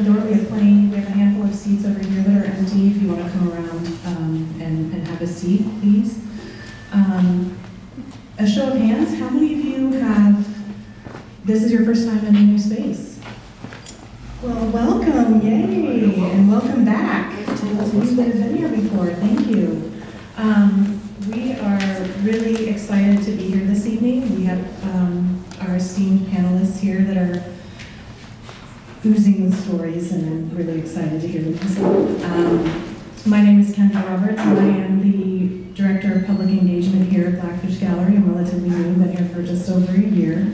the door. We have a handful of seats over here that are empty if you want to come around and have a seat, please. A show of hands, how many of you this is your first time in a new space? Well, welcome, yay, and welcome back to those of you that have been here before, thank you. We are really excited to be here this evening. We have our esteemed panelists here that are oozing with stories, and I'm really excited to hear them myself. My name is Kendra Roberts, and I am the Director of Public Engagement here at Blackfish Gallery. I'm relatively new, been here for just over a year.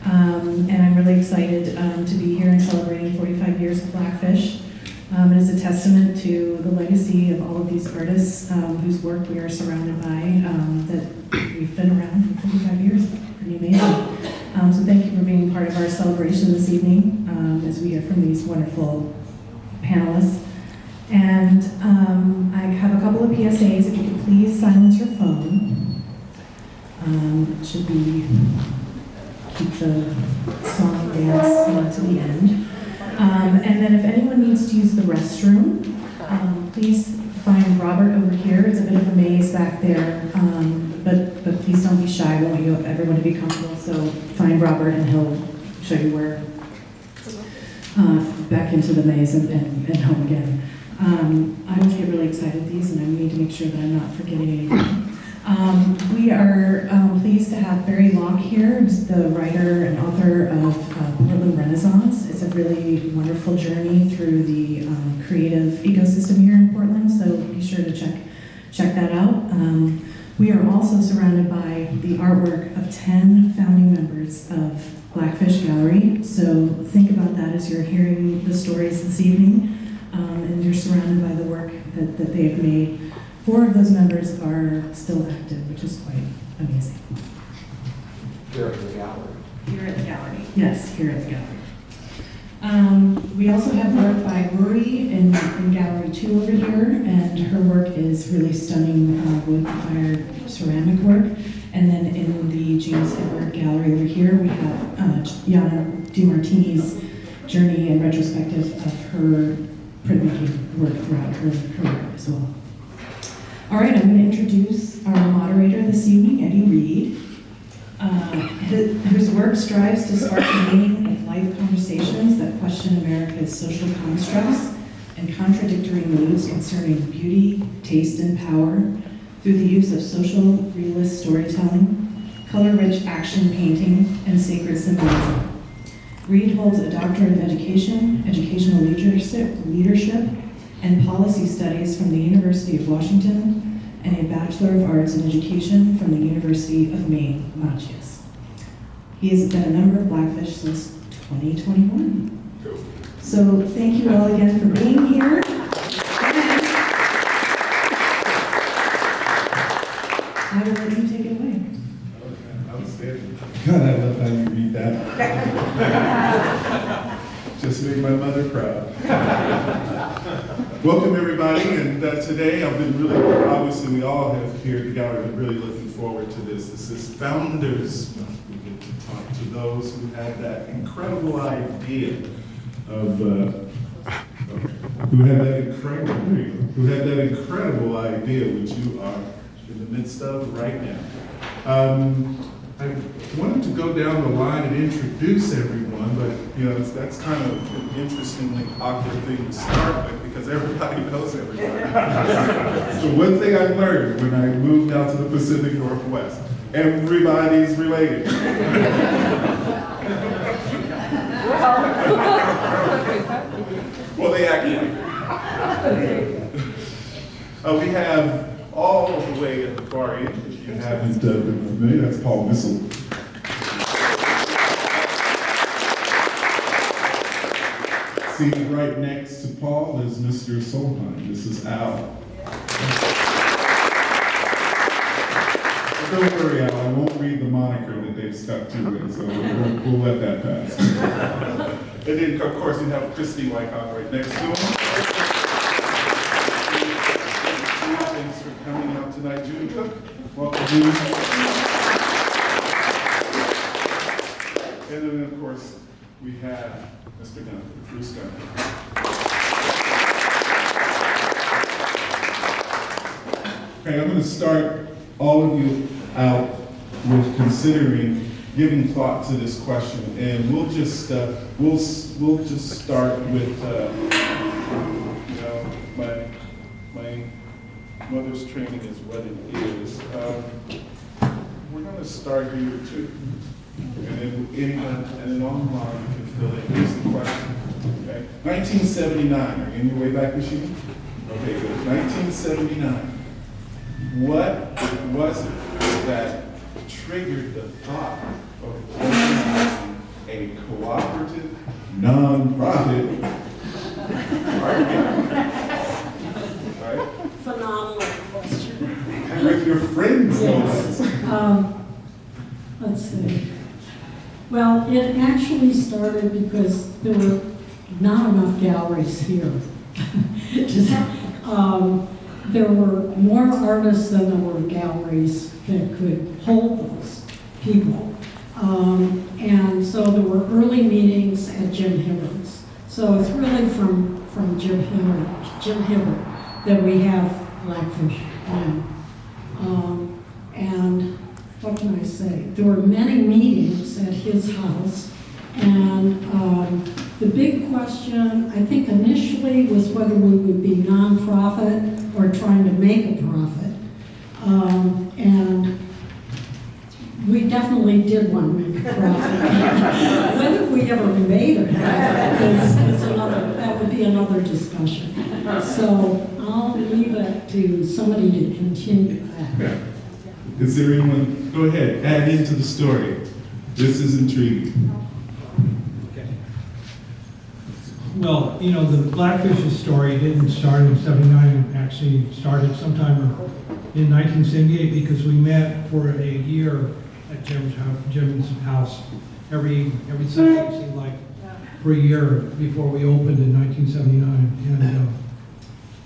And I'm really excited to be here and celebrating 45 years of Blackfish. It is a testament to the legacy of all of these artists whose work we are surrounded by, that we've been around for 45 years. Pretty amazing. So thank you for being part of our celebration this evening as we hear from these wonderful panelists. And I have a couple of PSAs. If you could please silence your phone. It should be keep the song dance to the end. And then if anyone needs to use the restroom, please find Robert over here. It's a bit of a maze back there, but please don't be shy. We want everyone to be comfortable, so find Robert and he'll show you where back into the maze and home again. I always get really excited at these, and I need to make sure that I'm not forgetting anything. We are pleased to have Barry Locke here, who's the writer and author of Portland Renaissance. It's a really wonderful journey through the creative ecosystem here in Portland, so be sure to check that out. We are also surrounded by the artwork of 10 founding members of Blackfish Gallery, so think about that as you're hearing the stories this evening, and you're surrounded by the work that they have made. 4 of those members are still active, which is quite amazing. Here at the gallery. Here at the gallery. Yes, here at the gallery. We also have work by Rory in Gallery 2 over here, and her work is really stunning wood-fired ceramic work. And then in the James Edward Gallery over here, we have Yana DiMartini's journey and retrospective of her printmaking work throughout her career as well. All right, I'm going to introduce our moderator this evening, Eddie Reed, whose work strives to spark the meaning of life conversations that question America's social constructs and contradictory moods concerning beauty, taste, and power through the use of social realist storytelling, color-rich action painting, and sacred symbolism. Reed holds a doctorate of education, educational leadership, and policy studies from the University of Washington, and a Bachelor of Arts in Education from the University of Maine, Machias. He has been a member of Blackfish since 2021. So thank you all again for being here. I will let you take it away. Outstanding. God, I love how you read that. Just made my mother proud. Welcome everybody, and today I've been really, obviously we all have here at the gallery been really looking forward to this. This is Founders Month. We get to talk to those who had that incredible idea of, who had that incredible idea, which you are in the midst of right now. I wanted to go down the line and introduce everyone, but that's kind of an interestingly awkward thing to start with because everybody knows everybody. So one thing I learned when I moved out to the Pacific Northwest, everybody's related. Well, they act like. We have all the way at the far end, if you haven't been familiar, that's Paul Missile. Seated right next to Paul is Mr. Solheim. This is Al. Don't worry, Al, I won't read the moniker that they've stuck to it, so we'll let that pass. And then, of course, you have Christy Wyckoff right next to him. Thanks for coming out tonight, Judy Cook. Welcome, Judy. And then, of course, we have Mr. Gunter, Bruce Gunter. Okay, I'm going to start all of you out with considering giving thought to this question, and we'll just start with my mother's training is what it is. We're going to start here too, and then online you can fill in. Here's the question. Okay, 1979. Are you in your way back machine? Okay, good. 1979. What was it that triggered the thought of organizing a cooperative, nonprofit right? Phenomenal question. With your friends, no Yes. less. Let's see. Well, it actually started because there were not enough galleries here. There were more artists than there were galleries that could hold those people. And so there were early meetings at Jim Hibbard's. So it's really from Jim Hibbard that we have Blackfish on. And what can I say? There were many meetings at his house. And the big question, I think initially, was whether we would be nonprofit or trying to make a profit. And we definitely did want to make a profit. Whether we ever made it that would be another discussion. So I'll leave it to somebody to continue that. Is there anyone? Go ahead, add into the story. This is intriguing. Well, you know, the Blackfish's story didn't start in '79. It actually started sometime in 1978 because we met for a year at Jim's house every Sunday, it seemed like, for a year before we opened in 1979. And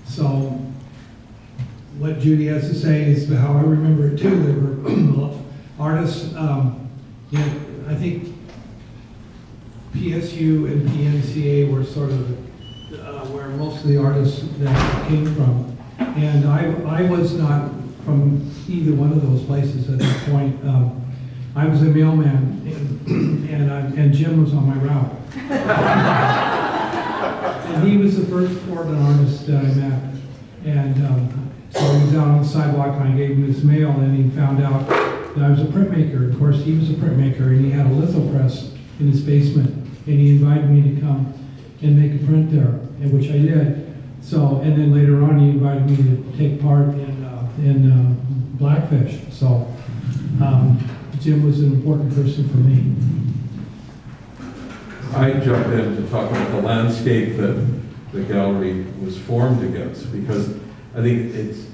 so what Judy has to say is how I remember it too. There were artists, I think PSU and PNCA were sort of where most of the artists that came from. And I was not from either one of those places at that point. I was a mailman, and Jim was on my route. And he was the first Portland artist that I met. And so he was out on the sidewalk, and I gave him his mail, and he found out that I was a printmaker. Of course, he was a printmaker, and he had a litho press in his basement, and he invited me to come and make a print there, and which I did. So, and then later on, he invited me to take part in Blackfish. So, Jim was an important person for me. I jumped in to talk about the landscape that the gallery was formed against, because I think it's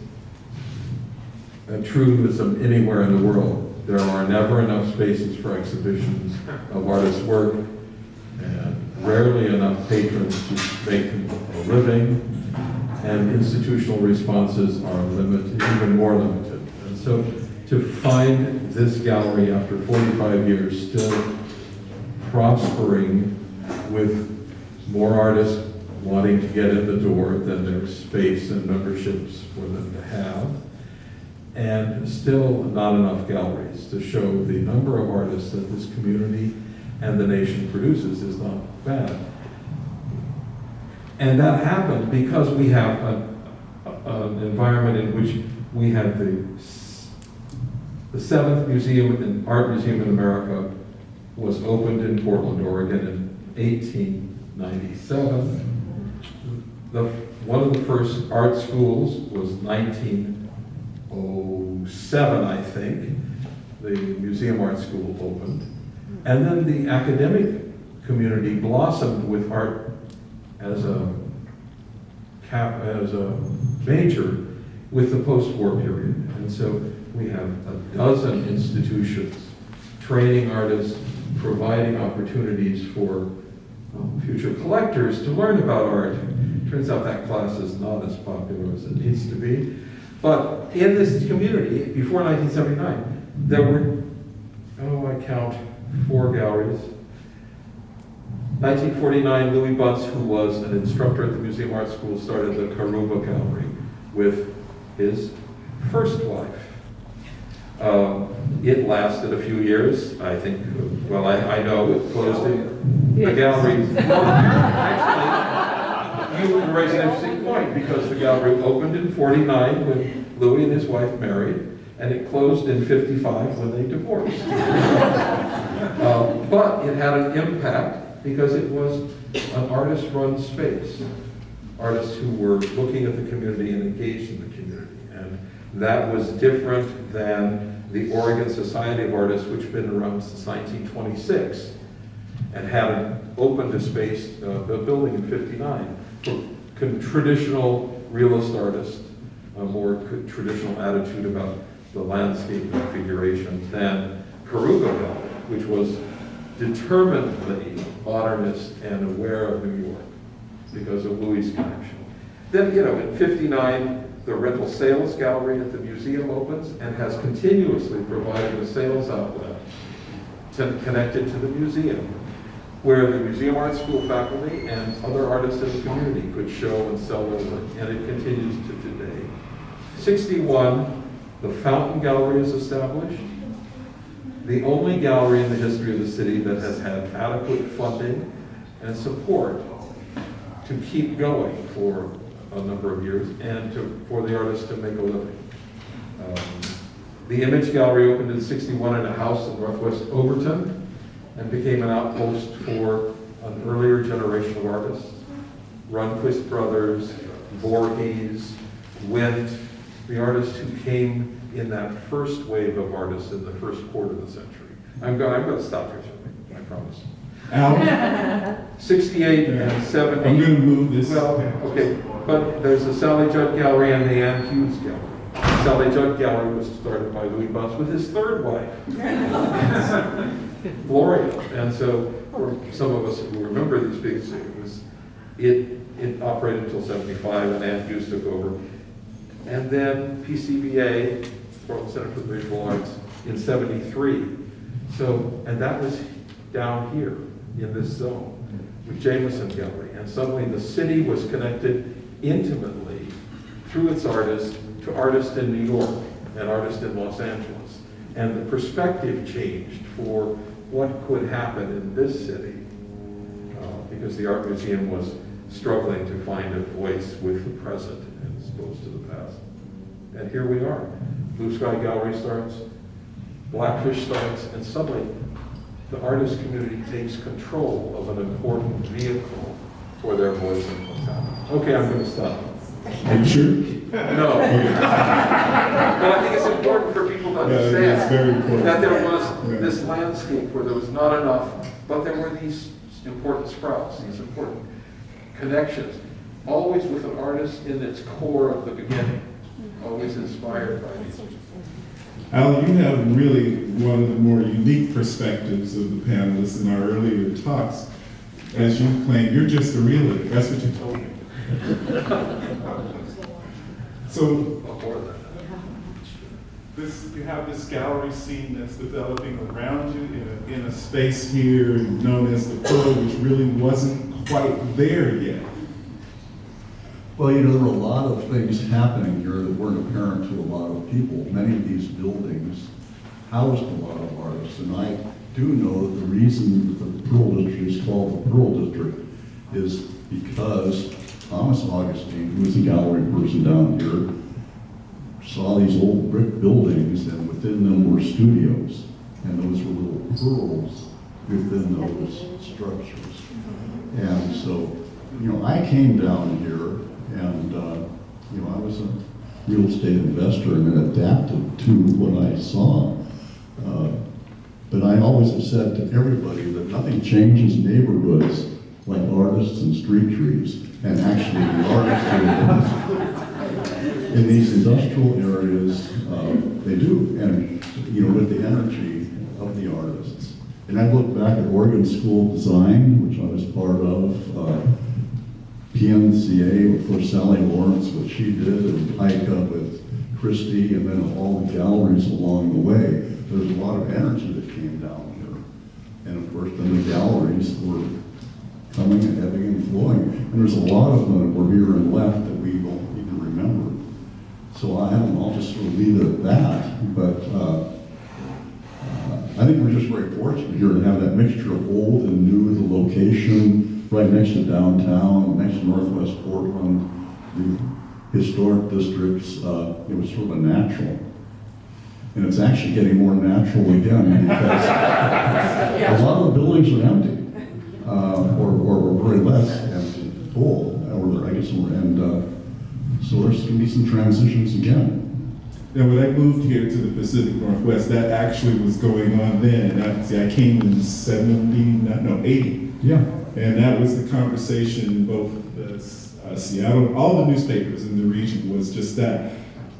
a truism anywhere in the world. There are never enough spaces for exhibitions of artists' work, and rarely enough patrons to make a living, and institutional responses are limited, even more limited. And so to find this gallery after 45 years still prospering with more artists wanting to get in the door than there's space and memberships for them to have, and still not enough galleries to show the number of artists that this community and the nation produces is not bad. And that happened because we have an environment in which we had the 7th museum and art museum in America was opened in Portland, Oregon in 1897. One of the first art schools was 1907, I think. The Museum Art School opened. And then the academic community blossomed with art as a major with the post-war period. And so we have a dozen institutions training artists, providing opportunities for future collectors to learn about art. Turns out that class is not as popular as it needs to be. But in this community, before 1979, there were, I count 4 galleries. 1949, Louis Butz, who was an instructor at the Museum Art School, started the Karuba Gallery with his first wife. It lasted a few years, I think, well, I know it closed in the gallery. Actually, you raise an interesting point, because the gallery opened in 49 when Louis and his wife married, and it closed in 55 when they divorced. But it had an impact because it was an artist-run space. Artists who were looking at the community and engaged in the community. And that was different than the Oregon Society of Artists, which had been around since 1926 and had opened a space, a building in 59 for traditional realist artists, a more traditional attitude about the landscape configuration than Karuga Gallery, which was determinedly modernist and aware of New York because of Louis' connection. Then, in 59, the rental sales gallery at the museum opens and has continuously provided a sales outlet connected to the museum, where the Museum Art School faculty and other artists in the community could show and sell their work, and it continues to today. 61, the Fountain Gallery is established, the only gallery in the history of the city that has had adequate funding and support to keep going for a number of years and for the artists to make a living. The Image Gallery opened in 61 in a house in Northwest Overton and became an outpost for an earlier generation of artists. Runquist Brothers, Voorhees, Wendt, the artists who came in that first wave of artists in the first quarter of the century. I'm going to stop here, I promise. Al? 68 and 70. I'm going to move this. Well, okay, but there's the Sally Judd Gallery and the Ann Hughes Gallery. Sally Judd Gallery was started by Louis Butz with his third wife, Gloria. And so, for some of us who remember these pieces, it operated until 75, and Ann Hughes took over. And then PCVA, Portland Center for the Visual Arts, in 73. So, and that was down here in this zone with Jameson Gallery. And suddenly the city was connected intimately through its artists to artists in New York and artists in Los Angeles. And the perspective changed for what could happen in this city because the Art Museum was struggling to find a voice with the present as opposed to the past. And here we are. Blue Sky Gallery starts, Blackfish starts, and suddenly the artist community takes control of an important vehicle for their voice and what's happening. Okay, I'm going to stop. Are you sure? No. But I think it's important for people to understand it's very important. that there was this landscape where there was not enough, but there were these important sprouts, these important connections, always with an artist in its core of the beginning, always inspired by these. Al, you have really one of the more unique perspectives of the panelists in our earlier talks. As you claim, you're just a realtor. That's what you told me. So, you have this gallery scene that's developing around you in a space here known as the Pearl, which really wasn't quite there yet. Well, there were a lot of things happening here that weren't apparent to a lot of people. Many of these buildings housed a lot of artists, and I do know that the reason that the Pearl District is called the Pearl District is because Thomas Augustine, who was a gallery person down here, saw these old brick buildings, and within them were studios, and those were little pearls within those structures. And so, I came down here, and I was a real estate investor and adapted to what I saw. But I always have said to everybody that nothing changes neighborhoods like artists and street trees. And actually, the artists in these industrial areas, they do, and with the energy of the artists. And I look back at Oregon School of Design, which I was part of, PNCA for Sally Lawrence, what she did, and hike up with Christie, and then all the galleries along the way. There's a lot of energy that came down here. And of course, then the galleries were coming and ebbing and flowing. And there's a lot of them that were here and left that we don't even remember. So I don't know, I'll just sort of leave it at that. But I think we're just very fortunate here to have that mixture of old and new, the location right next to downtown, next to Northwest Portland, the historic districts. It was sort of a natural. And it's actually getting more natural again because a lot of the buildings are empty, or very less empty, full, or I guess, and so there's going to be some transitions again. Now, when I moved here to the Pacific Northwest, that actually was going on then. I came in 80. Yeah. And that was the conversation, both Seattle, all the newspapers in the region was just that,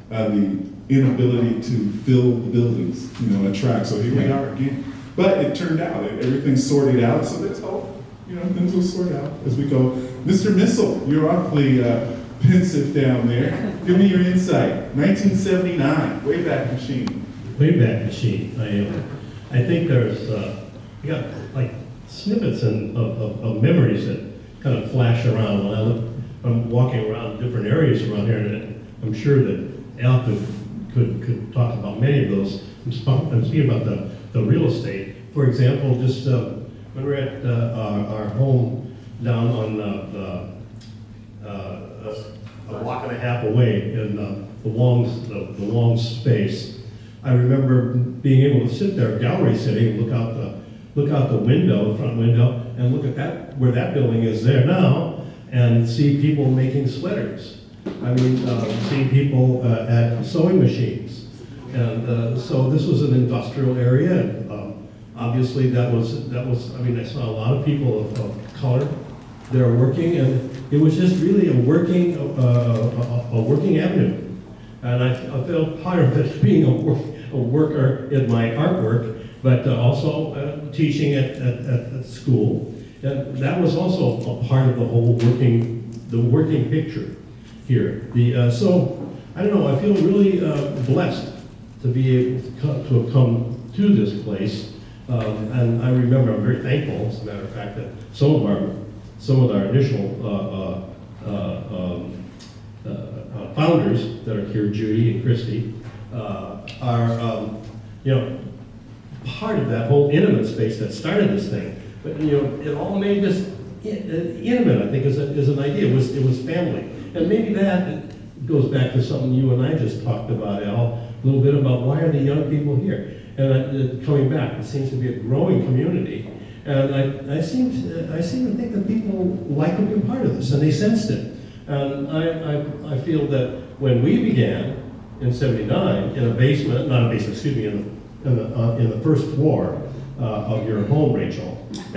the inability to fill the buildings, a track. So here we are again. But it turned out, everything's sorted out, so there's hope. Things will sort out as we go. Mr. Missile, you're awfully pensive down there. Give me your insight. 1979, Wayback Machine. Wayback Machine. I think there's, you got like snippets of memories that kind of flash around when I'm walking around different areas around here, and I'm sure that Al could talk about many of those. I'm speaking about the real estate. For example, just when we're at our home down on a block and a half away in the long space, I remember being able to sit there, gallery sitting, look out the window, the front window, and look at that where that building is there now, and see people making sweaters. I mean, see people at sewing machines, and so this was an industrial area. And, obviously, that was. I mean, I saw a lot of people of color there working, and it was just really a working avenue. And I felt part of it being a worker in my artwork, but also teaching at school. And that was also a part of the whole working picture here. So I don't know. I feel really blessed to be able to have come to this place. And I remember, I'm very thankful, as a matter of fact, that some of our initial founders that are here, Judy and Christy, are part of that whole intimate space that started this thing. But it all made this intimate, I think, is an idea. It was family, and maybe that goes back to something you and I just talked about, Al, a little bit about why are the young people here. And coming back, it seems to be a growing community, and I seem to think that people like to be a part of this, and they sensed it. And I feel that when we began in '79 in a basement, not a basement, excuse me, in the first floor of your home, Rachel, it's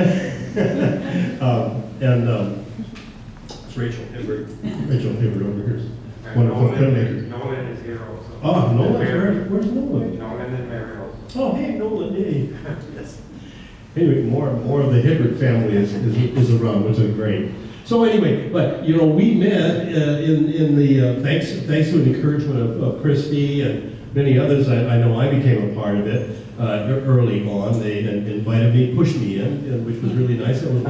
Rachel Hibbert over here. Wonderful filmmaker. Nolan is here also. Oh, Nolan, where's Nolan? Nolan and Mary also. Oh, hey, Nolan, hey. Yes. Anyway, more of the Hibbert family is around, which is great. So anyway, but we met in the thanks to an encouragement of Christy and many others. I know I became a part of it early on. They invited me, pushed me in, which was really nice. It was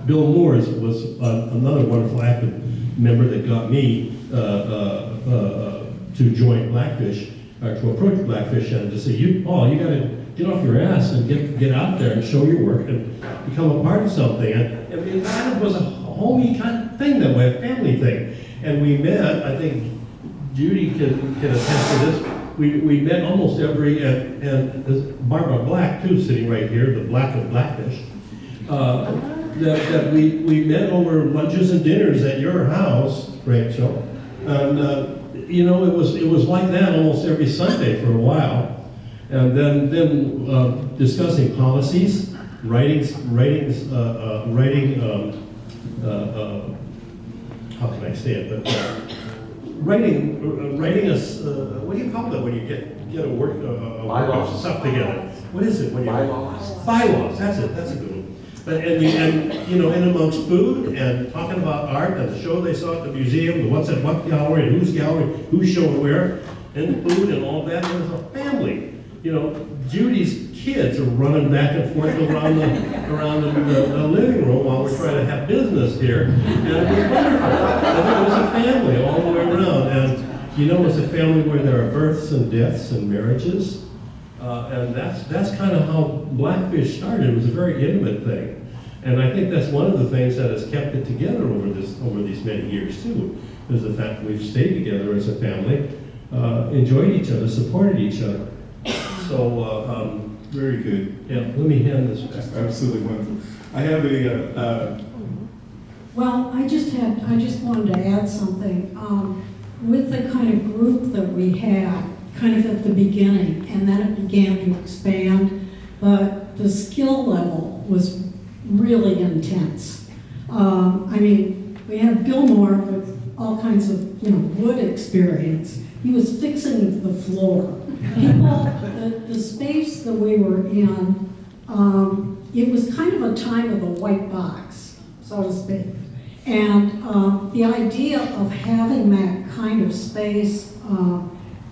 Bill Moores was another wonderful active member that got me to join Blackfish, or to approach Blackfish and to say, Paul, you got to get off your ass and get out there and show your work and become a part of something. And I mean, that was a homey kind of thing that way, a family thing. And we met, I think Judy can attest to this, we met almost every, and Barbara Black too, sitting right here, the Black of Blackfish, that we met over lunches and dinners at your house, Rachel. And it was like that almost every Sunday for a while. And then discussing policies, writing, how can I say it? But writing us, what do you call it when you get a work of stuff together? What is it when you bylaws? That's it. That's a good one. And in amongst food and talking about art and the show they saw at the museum, the what's at what gallery and who's showing where, and food and all that. It was a family. you know, Judy's kids are running back and forth around the living room while we're trying to have business here. And it was wonderful. I think it was a family all the way around. And, you know, it's a family where there are births and deaths and marriages. And that's kind of how Blackfish started. It was a very intimate thing. And I think that's one of the things that has kept it together over these many years too, is the fact that we've stayed together as a family, enjoyed each other, supported each other. So, Very good. yeah, let me hand this back. Absolutely wonderful. I have a, Well, I just wanted to add something. With the kind of group that we had, kind of at the beginning, and then it began to expand, but the skill level was really intense. I mean, we had Bill Moore with all kinds of, you know, wood experience. He was fixing the floor. People, the space that we were in, it was kind of a time of the white box, so to speak. And the idea of having that kind of space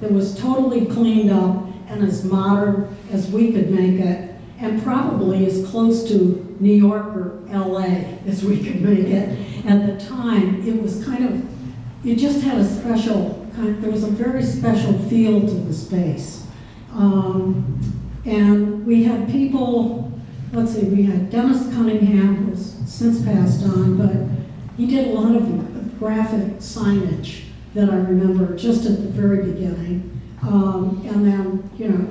that was totally cleaned up and as modern as we could make it, and probably as close to New York or LA as we could make it at the time, it was kind of, it just had a special there was a very special feel to the space. And we had people, let's see, we had Dennis Cunningham, who's since passed on, but he did a lot of graphic signage that I remember just at the very beginning. And then, you know,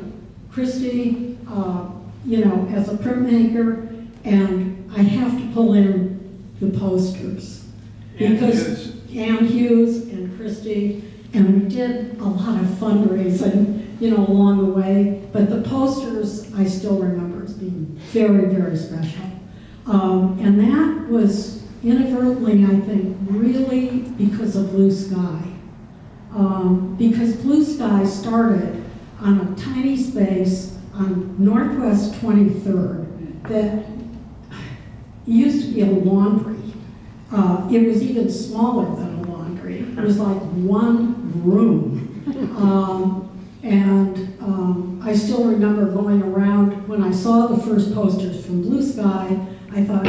Christy, you know, as a printmaker, and I have to pull in the posters. Because Ann Hughes and Christy, and we did a lot of fundraising, you know, along the way, but the posters I still remember as being very, very special. And that was inadvertently, I think, really because of Blue Sky. Because Blue Sky started on a tiny space on Northwest 23rd that used to be a laundry. It was even smaller than a laundry. It was like one room. I still remember going around, when I saw the first posters from Blue Sky, I thought,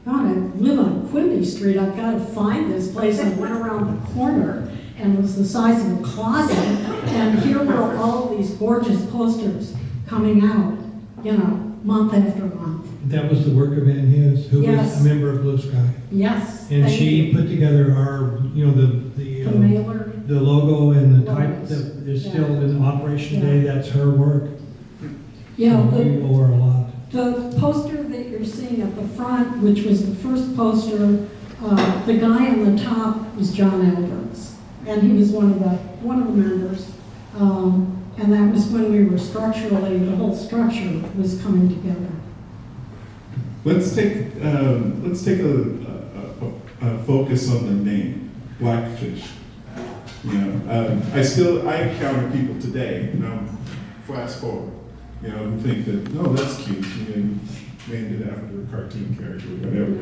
God, I live on Quimby Street, I've got to find this place. I went around the corner, and it was the size of a closet, and here were all these gorgeous posters coming out, you know, month after month. That was the work of Ann Hughes, who was Yes. a member of Blue Sky. Yes. And thank she you. put together our, you know, The mailer. the logo and the type Logos. that is Yeah. still in operation Yeah. today. That's her work. Yeah, So we owe her a lot. the poster that you're seeing at the front, which was the first poster, the guy on the top was John Alberts, and he was one of the members. And that was when we were structurally, the whole structure was coming together. let's take a focus on the name, Blackfish. You know, I encounter people today, you know, fast forward, you know, who think that, no, that's cute, you know, named it after a cartoon character or whatever.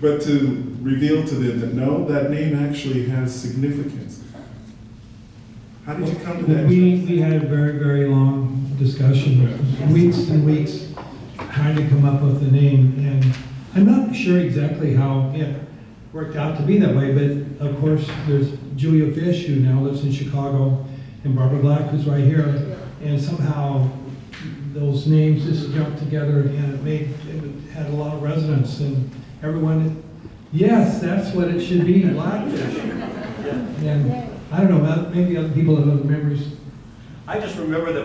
But to reveal to them that no, that name actually has significance. How did you come to that? We had a very, very long discussion, weeks and weeks, trying to come up with the name. And I'm not sure exactly how it worked out to be that way, but of course, there's Julia Fish, who now lives in Chicago, and Barbara Black, who's right here. And somehow those names just jumped together, and it had a lot of resonance, and everyone, yes, that's what it should be, Blackfish. And I don't know, maybe other people have other memories. I just remember we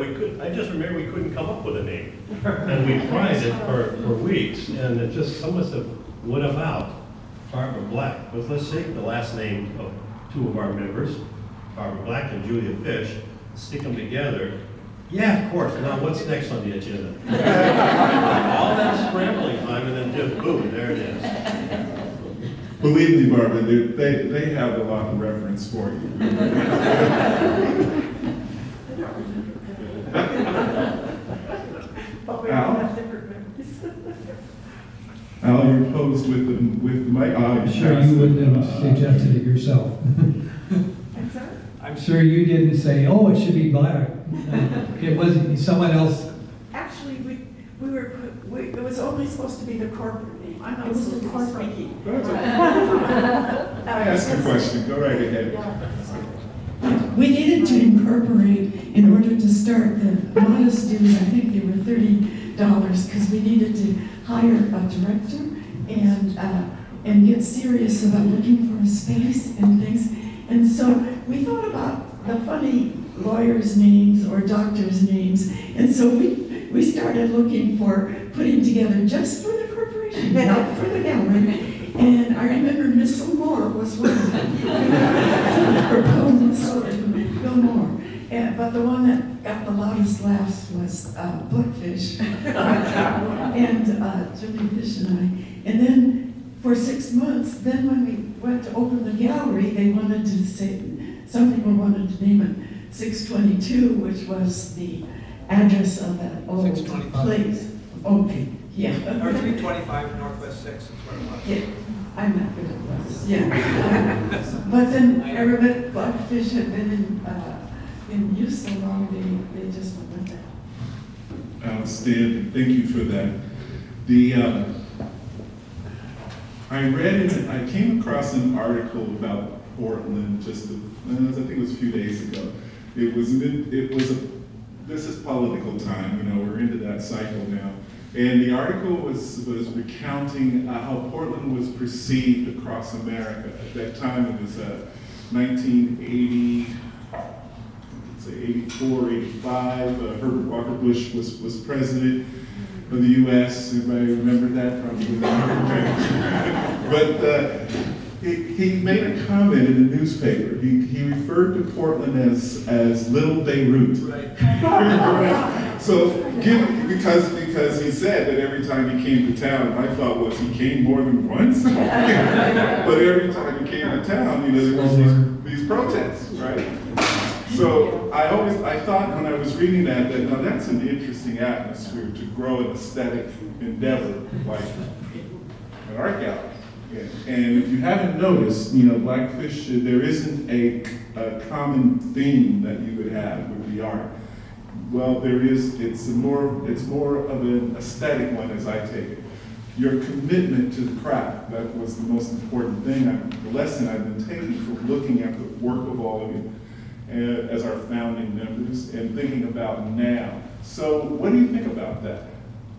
couldn't come up with a name. And we tried it for weeks, and it just, some must have went about. Barbara Black, but let's take the last name of two of our members, Barbara Black and Julia Fish, stick them together. Yeah, of course, now what's next on the agenda? All that scrambling time, and then just boom, there it is. Believe me, Barbara, they have a lot of reference for you. Al, you're posed with the mic. I'm sure you wouldn't have suggested it yourself. I'm sure you didn't say, oh, it should be black. It wasn't, someone else, Actually, it was only supposed to be the corporate name. I'm not It was supposed the to be corporate. speaking. That's okay. I asked a question, go right ahead. We needed to incorporate, in order to start, the modest dues, I think they were $30, because we needed to hire a director and get serious about looking for a space and things. And so we thought about the funny lawyers' names or doctors' names, and so we started looking for putting together just for the corporation, not for the gallery. And I remember Miss Moore was one of them. Proponents, Bill Moore. But the one that got the loudest laughs was Blackfish. And Jimmy Fish and I. And then for 6 months, then when we went to open the gallery, they wanted to say, some people wanted to name it 622, which was the address of that old 625. place. Okay, yeah. Or 325 Northwest 6 is what it was. Yeah, I'm not good at this, yeah. But then everybody, Blackfish had been in use so long, they just went with that. Outstanding, thank you for that. I came across an article about Portland I think it was a few days ago. This is political time, we're into that cycle now. And the article was recounting how Portland was perceived across America. At that time, it was 1980, let's say 84, 85. Herbert Walker Bush was president of the U.S. Everybody remember that probably? But he made a comment in the newspaper. He referred to Portland as Little Beirut. Right. So, because he said that every time he came to town, my thought was he came more than once. But every time he came to town, there was these protests, right? So I thought when I was reading that now that's an interesting atmosphere to grow an aesthetic endeavor like an art gallery. And if you haven't noticed, Blackfish, there isn't a common theme that you would have with the art. Well, there is. It's more of an aesthetic one, as I take it. Your commitment to the craft, that was the most important thing. The lesson I've been taking from looking at the work of all of you as our founding members and thinking about now. So, what do you think about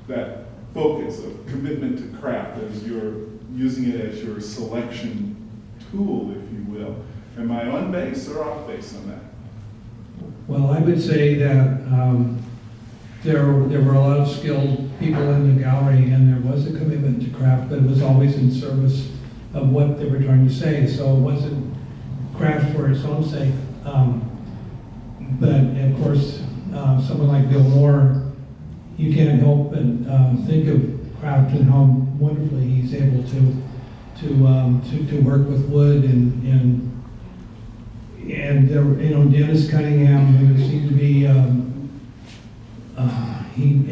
that focus of commitment to craft as you're using it as your selection tool, if you will? Am I on base or off base on that? well, I would say that there were a lot of skilled people in the gallery, and there was a commitment to craft, but it was always in service of what they were trying to say. So it wasn't craft for its own sake. But of course, someone like Bill Moore, you can't help but think of craft and how wonderfully he's able to work with wood and there, Dennis Cunningham, who seemed to be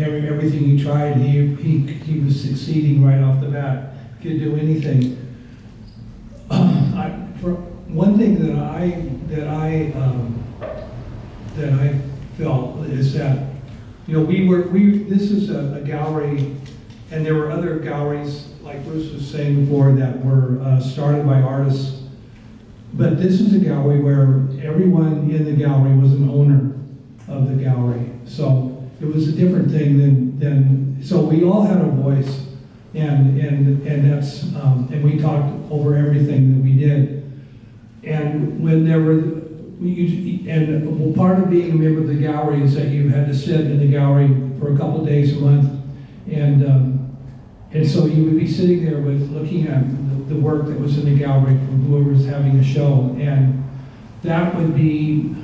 everything he tried, he was succeeding right off the bat. Could do anything. For one thing that I felt is that this is a gallery, and there were other galleries like Bruce was saying before that were started by artists. But this is a gallery where everyone in the gallery was an owner of the gallery. So it was a different thing than so we all had a voice, and that's and we talked over everything that we did. And when there were part of being a member of the gallery is that you had to sit in the gallery for a couple days a month, and so you would be sitting there looking at the work that was in the gallery from whoever was having a show, and that would be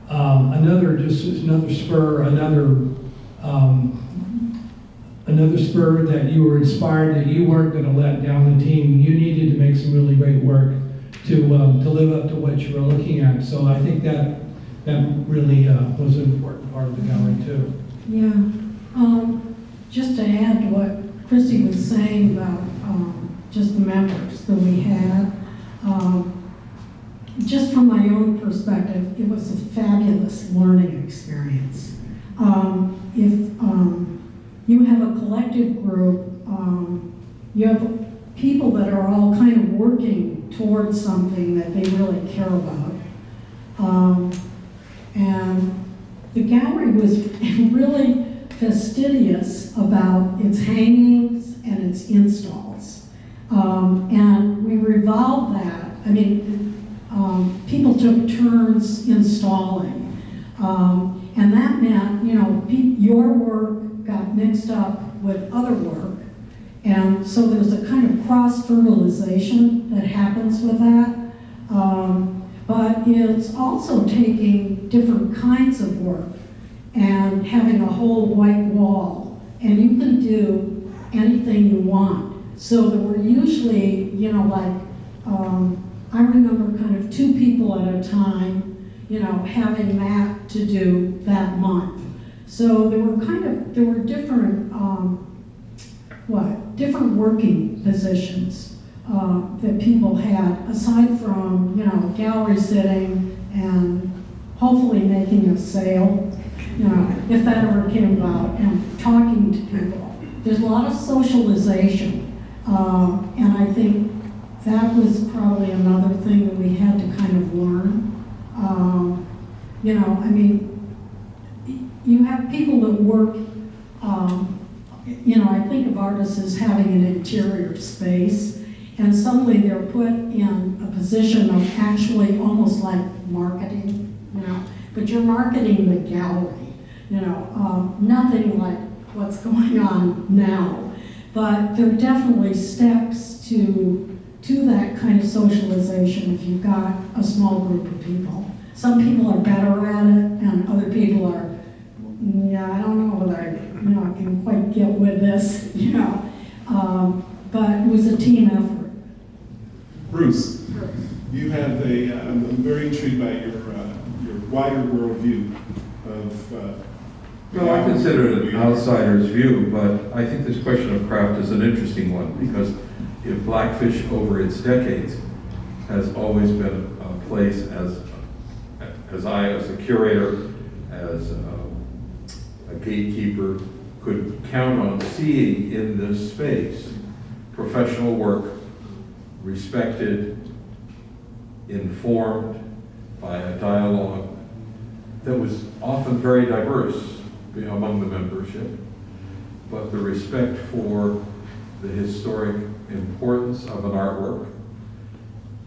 another spur that you were inspired that you weren't going to let down the team. You needed to make some really great work to live up to what you were looking at. So I think that really was an important part of the gallery too. Yeah. Just to add to what Christy was saying about just the members that we had, just from my own perspective, it was a fabulous learning experience. If you have a collective group, you have people that are all kind of working towards something that they really care about. And the gallery was really fastidious about its hangings and its installs. And we revolved that. I mean, people took turns installing. And that meant, you know, your work got mixed up with other work. And so there's a kind of cross-fertilization that happens with that. But it's also taking different kinds of work and having a whole white wall. And you can do anything you want. So there were usually, you know, like, I remember kind of 2 people at a time, you know, having that to do that month. So there were different, different working positions that people had, aside from, you know, gallery sitting and hopefully making a sale, you know, if that ever came about, and talking to people. There's a lot of socialization, and I think that was probably another thing that we had to kind of learn. You know, I mean, you have people that work, you know, I think of artists as having an interior space, and suddenly they're put in a position of actually almost like marketing, you know, but you're marketing the gallery, you know, nothing like what's going on now, but there are definitely steps to that kind of socialization if you've got a small group of people. Some people are better at it, and other people are, yeah, I don't know whether I can quite get with this, you know. But it was a team effort. Bruce, you have I'm very intrigued by your wider worldview of. Well, I consider it an outsider's view, but I think this question of craft is an interesting one, because if Blackfish over its decades has always been a place as a curator, as a gatekeeper, could count on seeing in this space professional work, respected, informed by a dialogue that was often very diverse among the membership, but the respect for the historic importance of an artwork,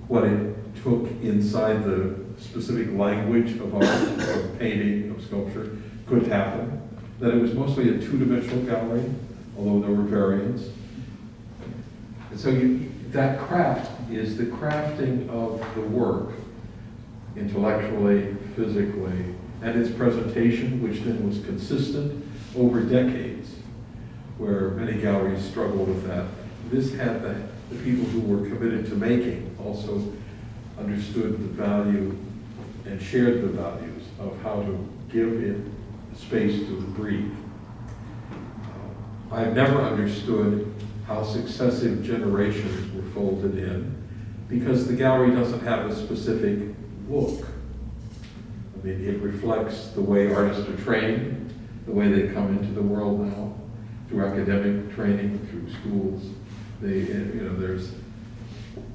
what it took inside the specific language of art, of painting, of sculpture, could happen, that it was mostly a 2-dimensional gallery, although there were variants. And so that craft is the crafting of the work, intellectually, physically, and its presentation, which then was consistent over decades, where many galleries struggle with that. This had the people who were committed to making also understood the value and shared the values of how to give it space to breathe. I've never understood how successive generations were folded in, because the gallery doesn't have a specific look. I mean, it reflects the way artists are trained, the way they come into the world now, through academic training, through schools. There's,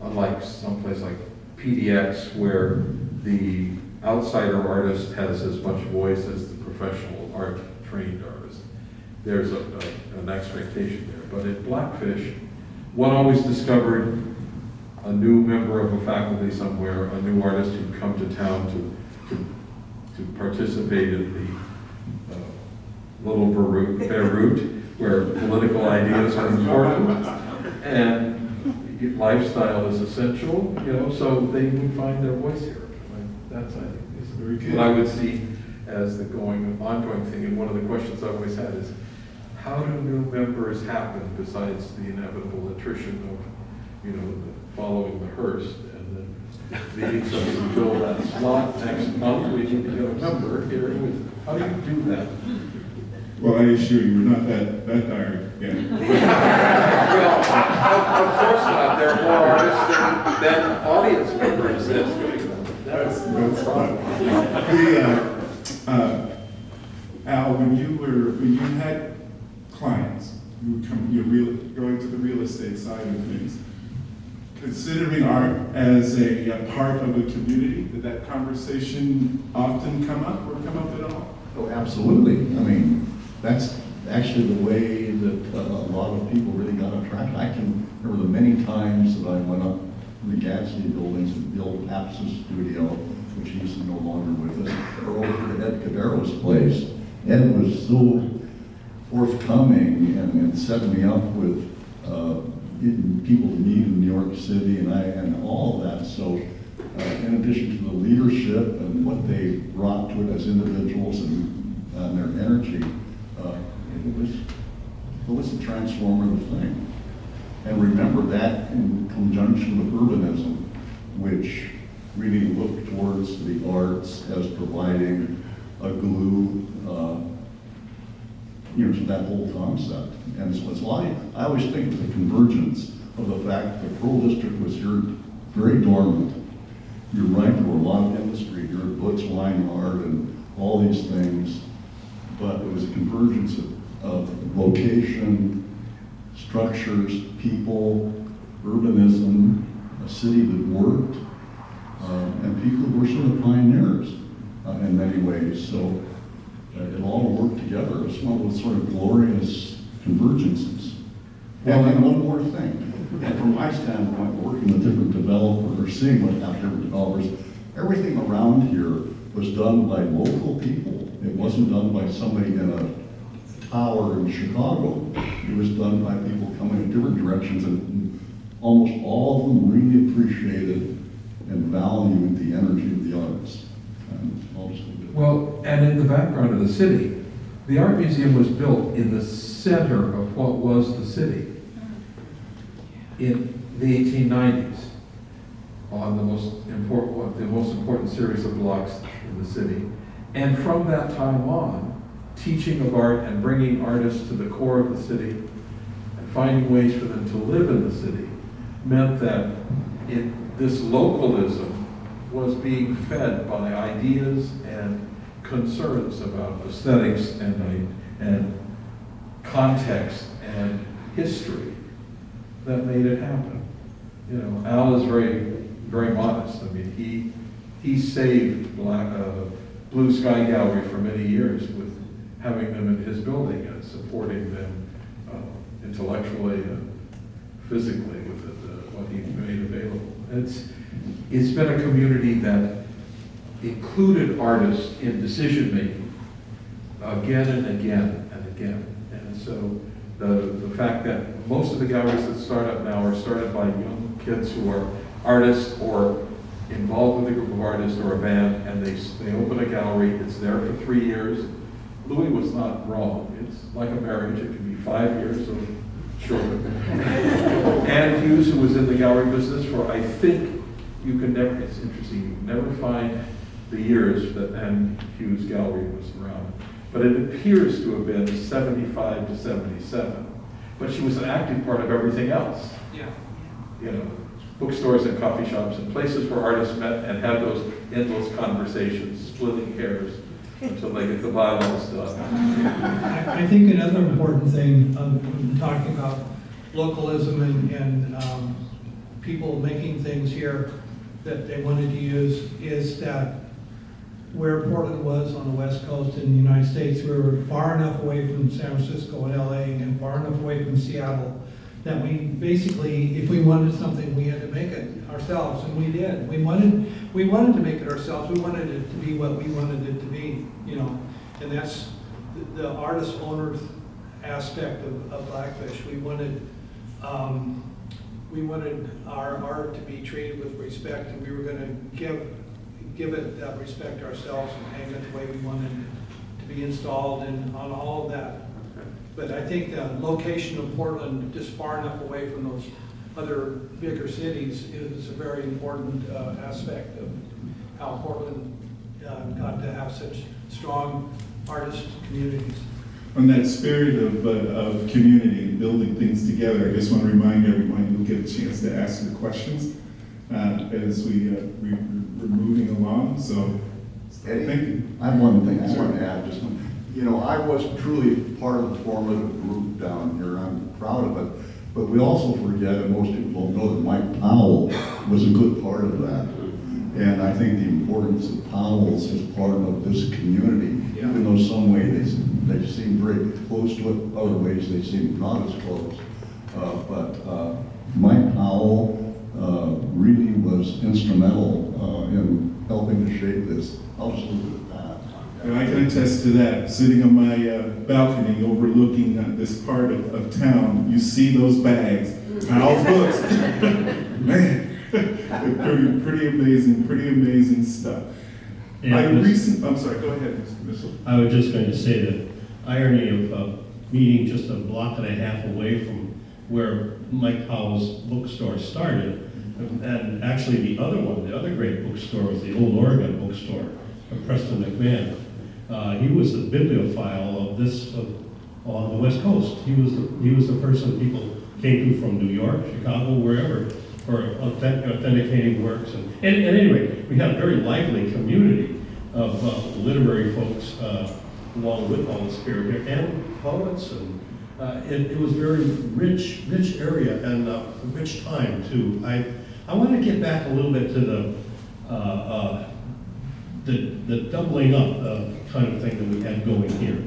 unlike someplace like PDX, where the outsider artist has as much voice as the professional trained artist, there's an expectation there. But at Blackfish, one always discovered a new member of a faculty somewhere, a new artist who'd come to town to participate in the little Beirut, where political ideas are important, and lifestyle is essential, you know, so they would find their voice here. That's, I think, is Very good. what I would see as the ongoing thing. And one of the questions I've always had is, how do new members happen besides the inevitable attrition of, following the hearse and then meeting somebody to fill that slot next month? We need to get a member here. How do you do that? Well, I assure you, we're not that tired yet. Well, of course not. There are more artists than audience members that's doing that. That's fun. Al, when you had clients, you're going to the real estate side of things, considering art as a part of the community, did that conversation often come up or come up at all? Oh, absolutely. I mean, that's actually the way that a lot of people really got attracted. I can remember the many times that I went up in the Gadsden buildings and the old Apsis studio, which he's no longer with us, or over at Ed Cavero's place. Ed was so forthcoming and set me up with getting people to meet in New York City and all of that. So in addition to the leadership and what they brought to it as individuals and their energy, it was a transformative thing. And remember that in conjunction with urbanism, which really looked towards the arts as providing a glue, to that whole concept. And so it's why I always think of the convergence of the fact that the Pearl District was here very dormant. You're right, there were a lot of industry here, books, wine, art, and all these things, but it was a convergence of location, structures, people, urbanism, a city that worked, and people who were sort of pioneers in many ways. So it all worked together. It's one of those sort of glorious convergences. And one more thing, and from my standpoint, working with different developers, seeing what happened to different developers, everything around here was done by local people. It wasn't done by somebody in a tower in Chicago. It was done by people coming in different directions, and almost all of them really appreciated and valued the energy of the arts. And I'll just leave it. Well, and in the background of the city, the art museum was built in the center of what was the city in the 1890s on the most important series of blocks in the city. And from that time on, teaching of art and bringing artists to the core of the city and finding ways for them to live in the city meant that this localism was being fed by ideas and concerns about aesthetics and context and history that made it happen. Al is very modest. I mean, he saved Blue Sky Gallery for many years with having them in his building and supporting them intellectually and physically with what he made available. It's been a community that included artists in decision making again and again and again. And so the fact that most of the galleries that start up now are started by young kids who are artists or involved with a group of artists or a band, and they open a gallery, it's there for 3 years. Louis was not wrong. It's like a marriage, it can be 5 years or shorter. Ann Hughes, who was in the gallery business for, I think, it's interesting, you can never find the years that Ann Hughes Gallery was around. But it appears to have been 75 to 77. But she was an active part of everything else. Yeah. Bookstores and coffee shops and places where artists met and had those endless conversations, splitting hairs until they get the bylaws done. I think another important thing, when talking about localism and people making things here that they wanted to use, is that where Portland was on the West Coast in the United States, we were far enough away from San Francisco and LA and far enough away from Seattle that we basically, if we wanted something, we had to make it ourselves, and we did. We wanted to make it ourselves. We wanted it to be what we wanted it to be, and that's the artist owner aspect of Blackfish. We wanted our art to be treated with respect, and we were going to give it that respect ourselves and hang it the way we wanted it to be installed and on all of that. But I think the location of Portland, just far enough away from those other bigger cities, is a very important aspect of how Portland got to have such strong artist communities. On that spirit of community and building things together, I just want to remind everyone you'll get a chance to ask your questions as we're moving along. So, thank you. I have one thing I want to add, just, you know, I was truly part of the formative group down here, I'm proud of it, but we also forget, and most people don't know, that Mike Powell was a good part of that. And I think the importance of Powell's as part of this community, even though some way they seem very close to it, other ways they seem not as close. But Mike Powell really was instrumental in helping to shape this. I'll just leave it at that. And I can attest to that. Sitting on my balcony overlooking this part of town, you see those bags, Powell's books. Man, they're pretty amazing stuff. I'm sorry, go ahead, Mr. Mitchell. I was just going to say the irony of meeting just a block and a half away from where Mike Powell's bookstore started. And actually the other one, the other great bookstore was the Old Oregon bookstore of Preston McMahon. He was the bibliophile of this on the West Coast. He was the person people came to from New York, Chicago, wherever, for authenticating works. And anyway, we had a very lively community of literary folks along with all the spirit here, and poets, and it was very rich area and a rich time too. I want to get back a little bit to the doubling up kind of thing that we had going here.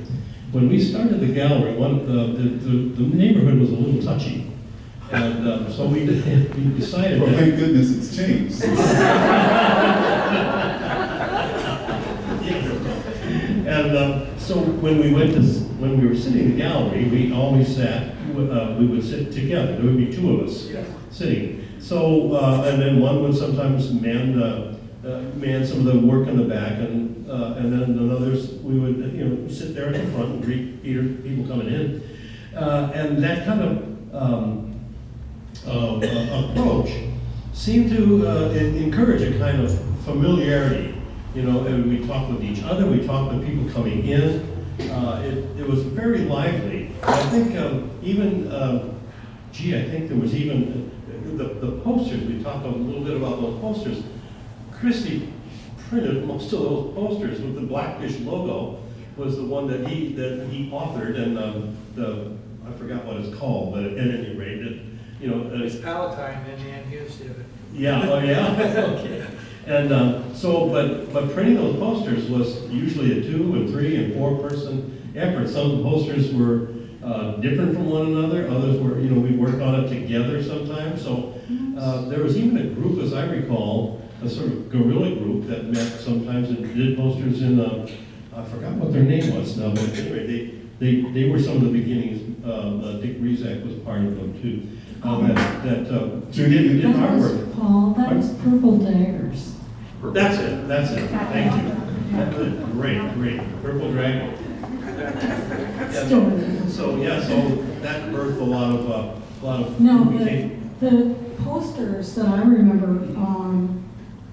When we started the gallery, the neighborhood was a little touchy, and so we decided. Well, thank goodness it's changed. And so when we were sitting in the gallery, we always sat. We would sit together. There would be two of us sitting. So and then one would sometimes man some of the work in the back, and then others we would sit there at the front and greet people coming in, and that kind of approach seemed to encourage a kind of familiarity. And we talked with each other, we talked with people coming in. It was very lively. I think I think there was even the posters. We talked a little bit about those posters. Christie printed most of those posters with the Blackfish logo. Was the one that he authored, and I forgot what it's called, but at any rate, It's Palatine, and Ann Hughes did it. Yeah, oh yeah, okay. And but printing those posters was usually a 2 and 3 and 4 person effort. Some of the posters were different from one another. Others were, we worked on it together sometimes. So there was even a group, as I recall, a sort of guerrilla group that met sometimes and did posters in, I forgot what their name was now, but anyway, they were some of the beginnings. Dick Rizak was part of them too. Judy, did artwork. Paul, that was Purple Daggers. That's it, thank you. Great, Purple Dragon. So that birthed a lot of. No, the posters that I remember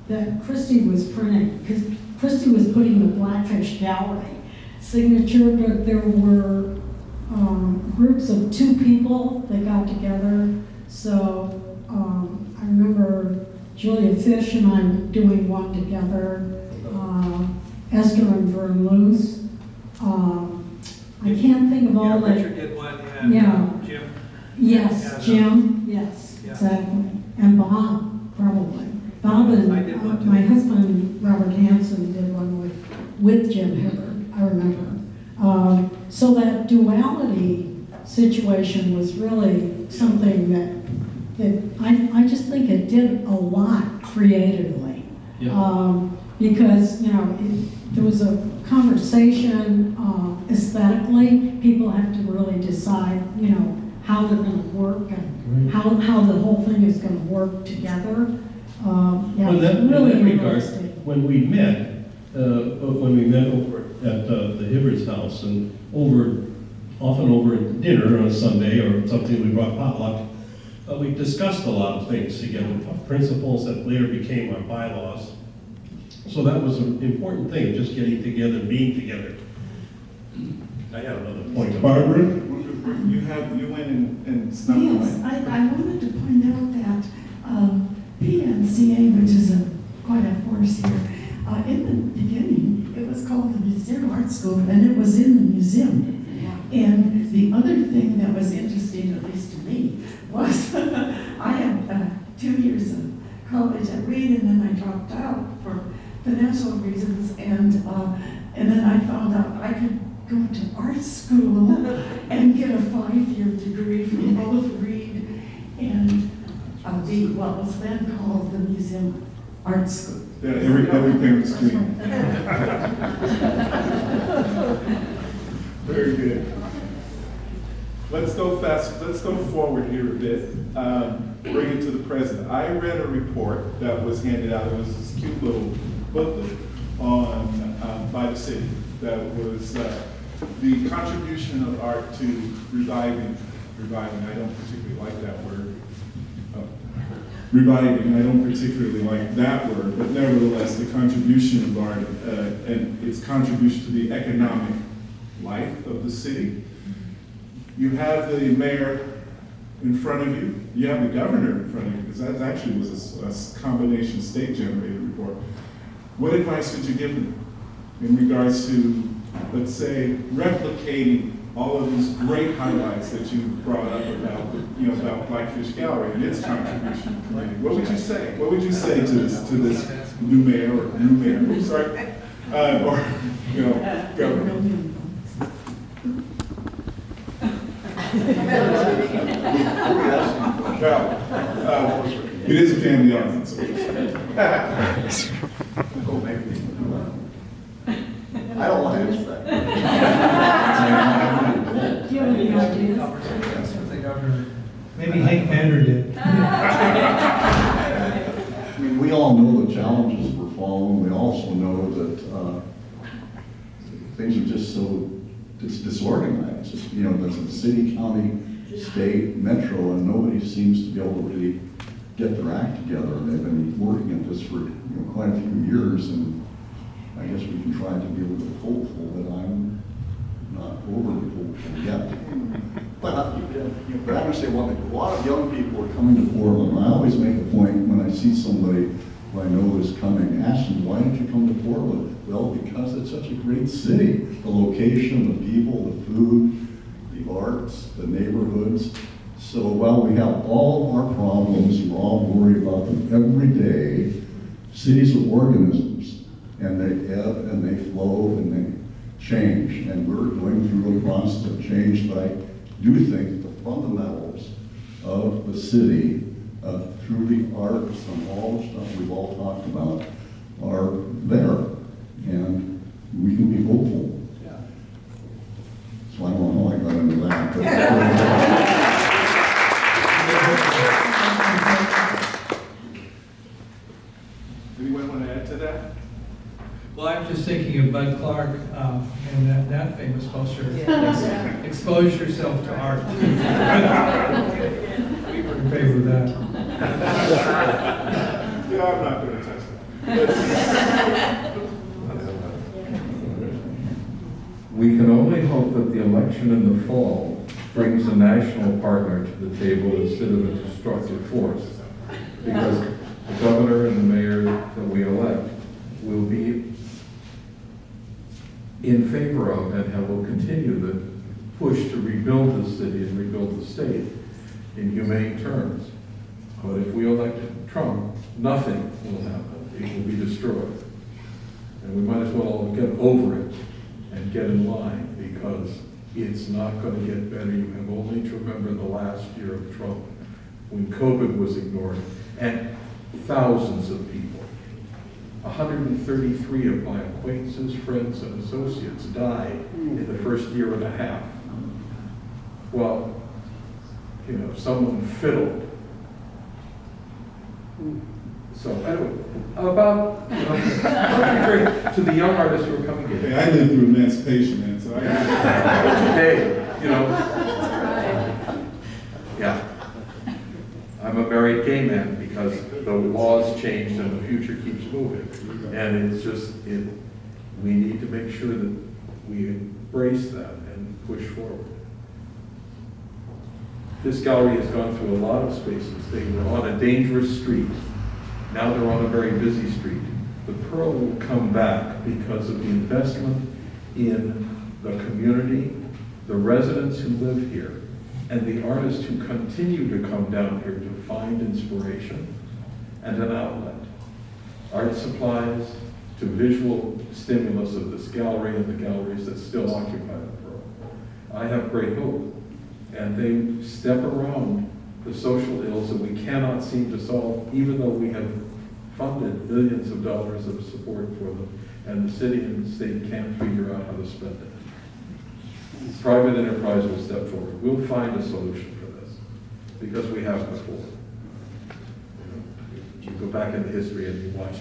that Christie was printing, because Christie was putting the Blackfish Gallery signature, but there were groups of 2 people that got together. So I remember Julia Fish and I doing one together, Esther and Vern Luce. I can't think of all that. Richard did one, and Yeah. Jim. Yes, Jim, yes, Yeah. exactly. And Bob, probably. Bob and I did one too. my husband, Robert Hansen, did one with Jim Hibbert, I remember. So that duality situation was really something that I just think it did a lot creatively. Yeah. Because, there was a conversation aesthetically. People have to really decide, how they're going to work and how the whole thing is going to work together. Well, in that regard, interesting. when we met over at the Hibbert's house and often over at dinner on a Sunday or something, we brought potluck. We discussed a lot of things together, principles that later became our bylaws. So that was an important thing, just getting together, being together. I had another point. Barbara, you went and snuck Yes, away. I wanted to point out that PNCA, which is quite a force here, in the beginning, it was called the Museum Art School, and it was in the museum. And the other thing that was interesting, at least to me, was I had 2 years of college at Reed, and then I dropped out for financial reasons, and then I found out I could go to art school and get a 5-year degree from both Reed and what was then called the Museum Art School. Yeah, every parent's dream. Very good. Let's go forward here a bit. Bring it to the present. I read a report that was handed out. It was this cute little booklet on by the city that was the contribution of art to reviving. I don't particularly like that word. Reviving, I don't particularly like that word, but nevertheless, the contribution of art and its contribution to the economic life of the city. You have the mayor in front of you. You have the governor in front of you, because that actually was a combination state-generated report. What advice would you give them in regards to, let's say, replicating all of these great highlights that you brought up about Blackfish Gallery and its contribution to the community? What would you say? What would you say to this new mayor or new mayor? I'm sorry, or governor? Well, it is a family audience. I don't want to answer that. Do you have any ideas? The governor, maybe Hank Banner did. I mean, we all know the challenges we're following. We also know that things are just so disorganized. There's a city, county, state, metro, and nobody seems to be able to really get their act together. They've been working at this for quite a few years, and I guess we can try to be a little bit hopeful, but I'm not overly hopeful yet. But I'm going to say one thing. A lot of young people are coming to Portland. I always make a point when I see somebody who I know is coming, ask them, why don't you come to Portland? Well, because it's such a great city. The location, the people, the food, the arts, the neighborhoods. So while we have all of our problems, we're all worried about them every day. Cities are organisms, and they ebb and they flow and they change. And we're going through a process of change, but I do think the fundamentals of the city, through the arts and all the stuff we've all talked about, are there. And we can be hopeful. Yeah. So I don't know how I got into that. Anyone want to add to that? Well, I'm just thinking of Bud Clark and that famous poster, expose yourself to art. We were in favor of that. Yeah, I'm not going to touch that. We can only hope that the election in the fall brings a national partner to the table instead of a destructive force. Because the governor and the mayor that we elect will be in favor of and will continue the push to rebuild the city and rebuild the state in humane terms. But if we elect Trump, nothing will happen. It will be destroyed. And we might as well all get over it and get in line, because it's not going to get better. You have only to remember the last year of Trump, when COVID was ignored, and thousands of people, 133 of my acquaintances, friends, and associates died in the first year and a half. Well, someone fiddled. So anyway, about to the young artists who are coming in. Hey, I lived through emancipation, man, so I Hey, yeah. I'm a married gay man because the laws changed and the future keeps moving. And it's just, we need to make sure that we embrace that and push forward. This gallery has gone through a lot of spaces. They were on a dangerous street Now they're on a very busy street. The Pearl will come back because of the investment in the community, the residents who live here, and the artists who continue to come down here to find inspiration and an outlet. Art supplies to visual stimulus of this gallery and the galleries that still occupy the Pearl. I have great hope, and they step around the social ills that we cannot seem to solve, even though we have funded millions of dollars of support for them, and the city and the state can't figure out how to spend it. Private enterprise will step forward. We'll find a solution for this, because we have before. You go back into history and you watch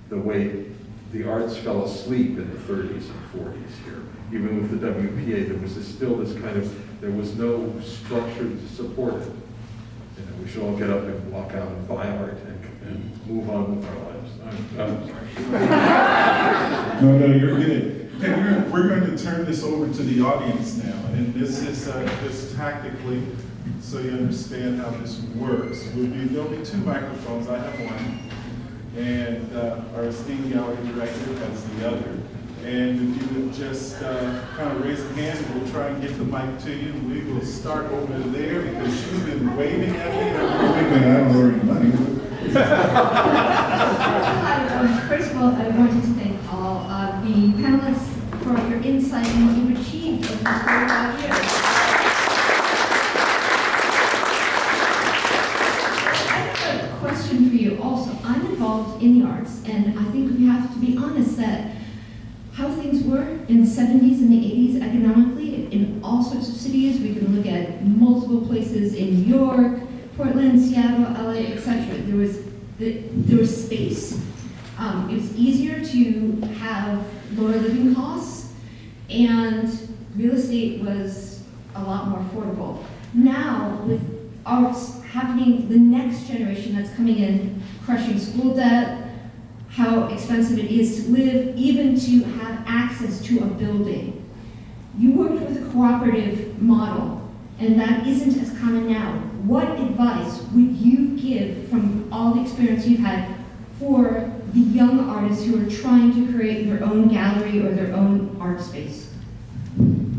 the way the arts fell asleep in the 30s and 40s here. Even with the WPA, there was still this kind of, there was no structure to support it. You know, we should all get up and walk out and buy art and move on with our lives. I'm sorry. No, you're good. Okay, we're going to turn this over to the audience now, and this is just tactically, so you understand how this works. There'll be 2 microphones. I have one, and our esteemed gallery director has the other. And if you would just kind of raise a hand, we'll try and get the mic to you. We will start over there because she's been waving at me. I don't know any money. First of all, I wanted to thank all the panelists for your insight and what you've achieved over these 45 years. I have a question for you also. I'm involved in the arts, and I think we have to be honest that how things were in the 70s and the 80s economically in all sorts of cities. We can look at multiple places in New York, Portland, Seattle, LA, etc. There was space. It was easier to have lower living costs, and real estate was a lot more affordable. Now, with arts happening, the next generation that's coming in, crushing school debt, how expensive it is to live, even to have access to a building. You worked with a cooperative model, and that isn't as common now. What advice would you give from all the experience you've had for the young artists who are trying to create their own gallery or their own art space? Would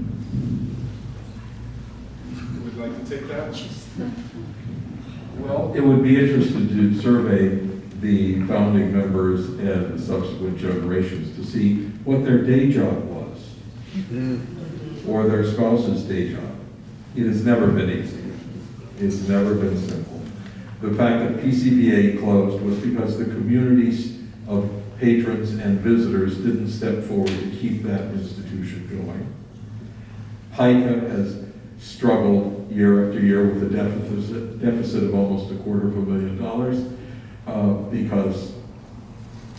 like to take that? Well, it would be interesting to survey the founding members and the subsequent generations to see what their day job was, or their spouse's day job. It has never been easy. It's never been simple. The fact that PCVA closed was because the communities of patrons and visitors didn't step forward to keep that institution going. PICA has struggled year after year with a deficit of almost $250,000 because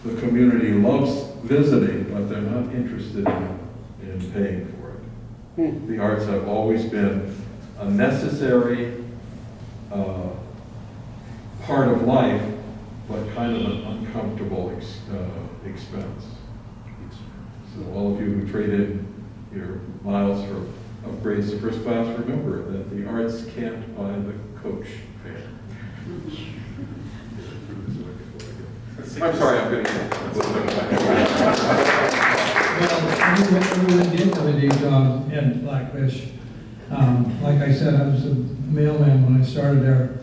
the community loves visiting, but they're not interested in paying for it. The arts have always been a necessary part of life, but kind of an uncomfortable expense. So all of you who traded your miles for upgrades to first class, remember that the arts can't buy the coach fare. I'm sorry, I'm going to Well, everyone did have a day job at Blackfish. Like I said, I was a mailman when I started there,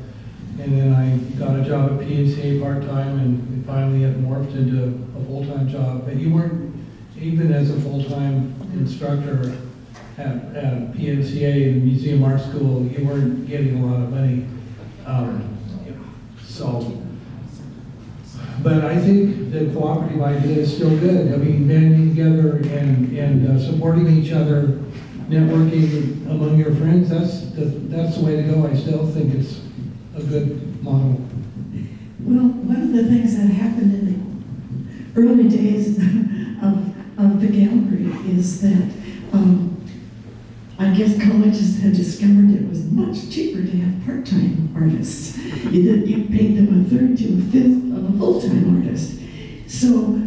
and then I got a job at PNCA part-time, and finally it morphed into a full-time job. But you weren't, even as a full-time instructor at PNCA, the Museum Art School, you weren't getting a lot of money. But I think the cooperative idea is still good. I mean, banding together and supporting each other, networking among your friends, that's the way to go. I still think it's a good model. Well, one of the things that happened in the early days of the gallery is that I guess colleges had discovered it was much cheaper to have part-time artists. You paid them a third to a fifth of a full-time artist. So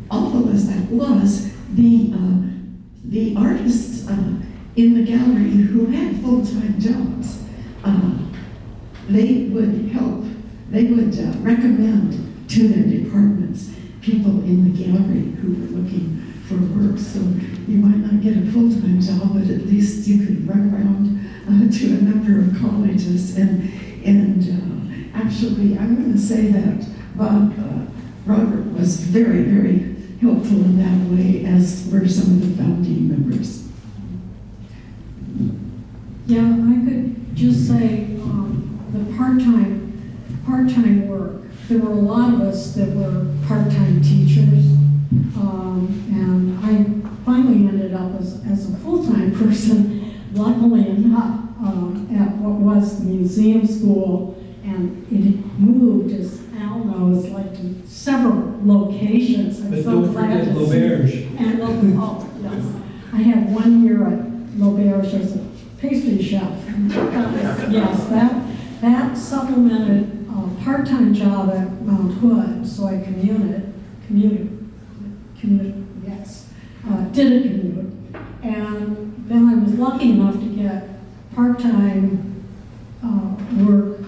awful as that was, the artists in the gallery who had full-time jobs, they would help they would recommend to their departments people in the gallery who were looking for work. So you might not get a full-time job, but at least you could run around to a number of colleges. And actually, I'm going to say that Bob Robert was very, very helpful in that way, as were some of the founding members. Yeah, I could just say the part-time work. There were a lot of us that were part-time teachers, and I finally ended up as a full-time person, luckily enough, at what was the museum school, and it had moved, as Al knows, like to several locations. I'm But so don't glad forget to see- L'Auberge. And oh, yes. I had 1 year at L'Auberge as a pastry chef. Yes, that supplemented a part-time job at Mount Hood, so I commuted, yes, did a commute. And then I was lucky enough to get part-time work,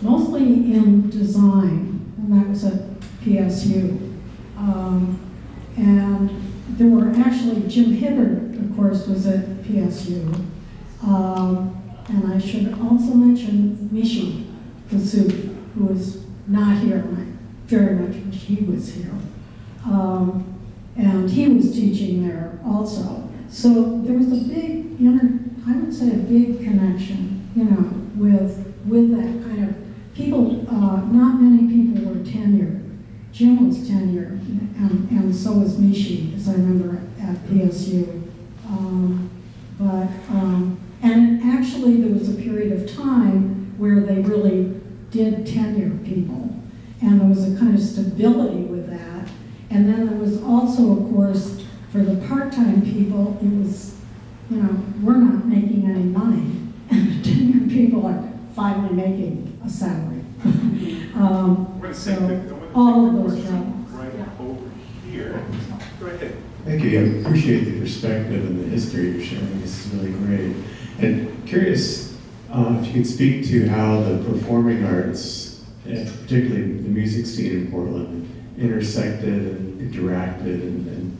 mostly in design, and that was at PSU. And there were actually, Jim Hibbert, of course, was at PSU. And I should also mention Mishi Kasubi, who is not here, and I very much wish he was here. And he was teaching there also. So there was a big, I would say a big connection, with that kind of people. Not many people were tenured. Jim was tenured, and so was Mishi, as I remember at PSU. And actually there was a period of time where they really did tenure people, and there was a kind of stability with that. And then there was also, of course, for the part-time people, it was, we're not making any money, and the tenured people are finally making a salary. So all of those problems. Right over here. Go ahead. Thank you. I appreciate the perspective and the history you're sharing. This is really great. And curious if you could speak to how the performing arts, and particularly the music scene in Portland, intersected and interacted and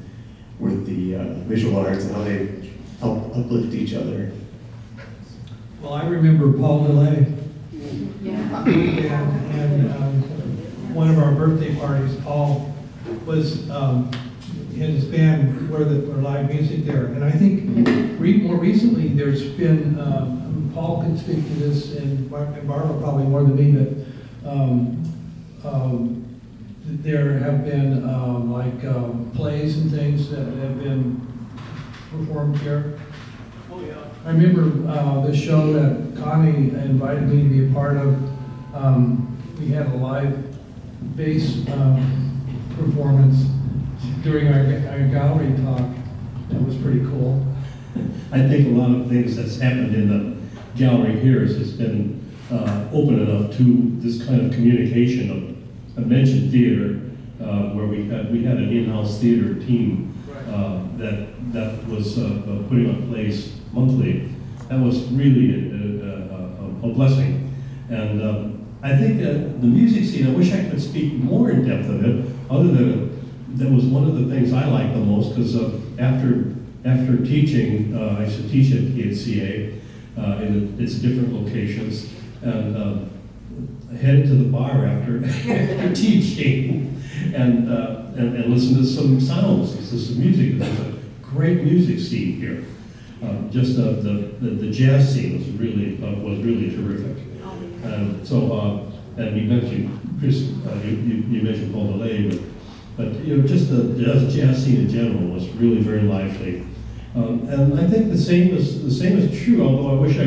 with the visual arts, and how they help uplift each other. Well, I remember Paul DeLay. Yeah. And one of our birthday parties, Paul was, his band were live music there. And I think more recently there's been, Paul can speak to this, and Barbara probably more than me, but there have been plays and things that have been performed here. Oh, yeah. I remember the show that Connie invited me to be a part of. We had a live bass performance during our gallery talk. That was pretty cool. I think a lot of things that's happened in the gallery here has been open enough to this kind of communication. I mentioned theater, where we had an in-house theater team that was putting on plays monthly. That was really a blessing. And I think the music scene, I wish I could speak more in depth of it, other than that was one of the things I liked the most, because after teaching, I used to teach at PHCA in its different locations, and I headed to the bar after teaching and listen to some sounds, listen to some music. There's a great music scene here. Just the jazz scene was really terrific. And so, and you mentioned Chris, you mentioned Paul DeLay, but just the jazz scene in general was really very lively. And I think the same is true. Although I wish I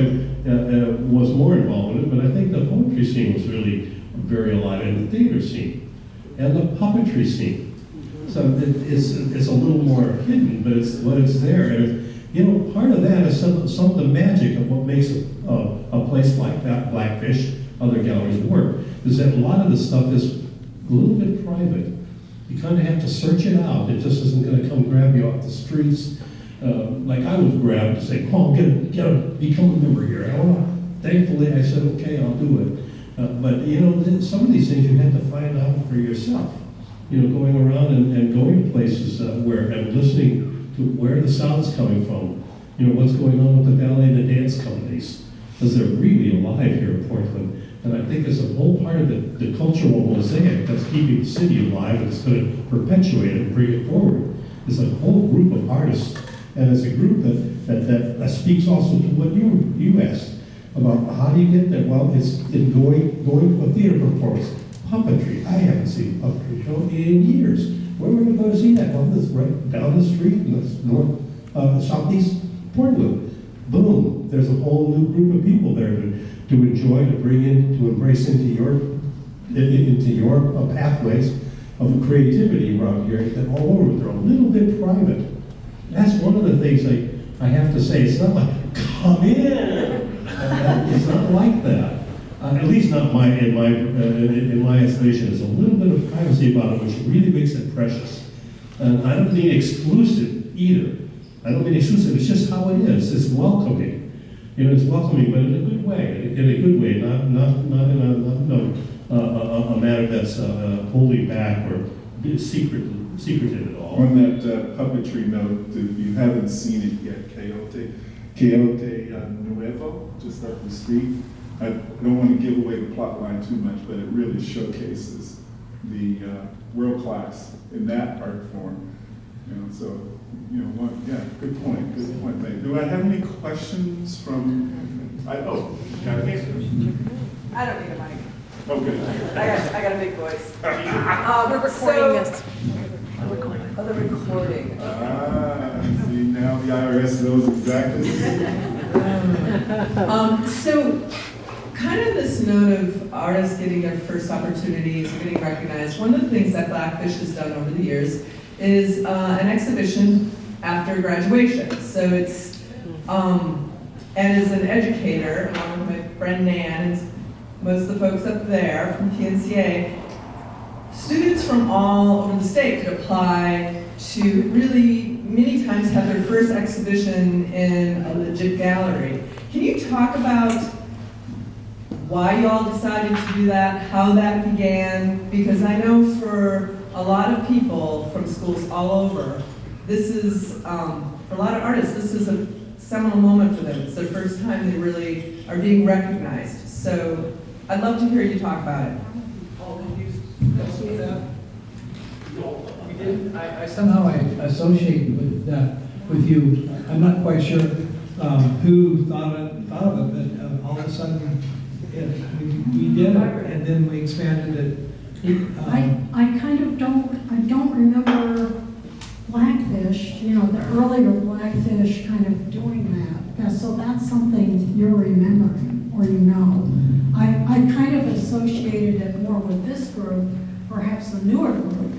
was more involved in it, but I think the poetry scene was really very alive, and the theater scene, and the puppetry scene. So it's a little more hidden, but it's there. And part of that is some of the magic of what makes a place like that, Blackfish, other galleries work, is that a lot of the stuff is a little bit private. You kind of have to search it out. It just isn't going to come grab you off the streets. Like I was grabbed to say, "Oh, become a member here." Thankfully, I said, "Okay, I'll do it." But, you know, some of these things you have to find out for yourself. You know, going around and going to places where, and listening to where the sound's coming from. You know, what's going on with the ballet and the dance companies. Because they're really alive here in Portland. And I think it's a whole part of the cultural mosaic that's keeping the city alive and it's going to perpetuate it and bring it forward. It's a whole group of artists. And it's a group that speaks also to what you asked about how do you get there? Well, it's in going to a theater performance. Puppetry. I haven't seen a puppetry show in years. Where were we going to see that? Well, it's right down the street in the southeast Portland. Boom. There's a whole new group of people there to enjoy, to bring in, to embrace into your pathways of creativity around here. That all over, they're a little bit private. That's one of the things I have to say. It's not like, come in. It's not like that. At least not in my estimation. There's a little bit of privacy about it, which really makes it precious. And I don't mean exclusive either. I don't mean exclusive. It's just how it is. It's welcoming. You know, it's welcoming, but in a good way. In a good way, not in a manner that's holding back or secretive at all. On that puppetry note, if you haven't seen it yet, Coyote Nuevo, just up the street. I don't want to give away the plot line too much, but it really showcases the world class in that art form. You know, so, you know, good point made. Do I have any questions from, got it. I don't need a mic. Okay. I got a big voice. We're recording this. Oh, the recording. See, now the IRS knows exactly. So, kind of this note of artists getting their first opportunities, getting recognized, one of the things that Blackfish has done over the years is an exhibition after graduation. So it's, and as an educator, along with my friend Nan, and most of the folks up there from PNCA, students from all over the state could apply to really many times have their first exhibition in a legit gallery. Can you talk about why you all decided to do that, how that began? Because I know for a lot of people from schools all over, this is, for a lot of artists, this is a seminal moment for them. It's their first time they really are being recognized. So I'd love to hear you talk about it. We did. I somehow associate with that with you. I'm not quite sure who thought of it, but all of a sudden we did it, and then we expanded it. I kind of don't remember Blackfish, you know, the earlier Blackfish kind of doing that. So that's something you're remembering, or you know. I kind of associated it more with this group, perhaps the newer group,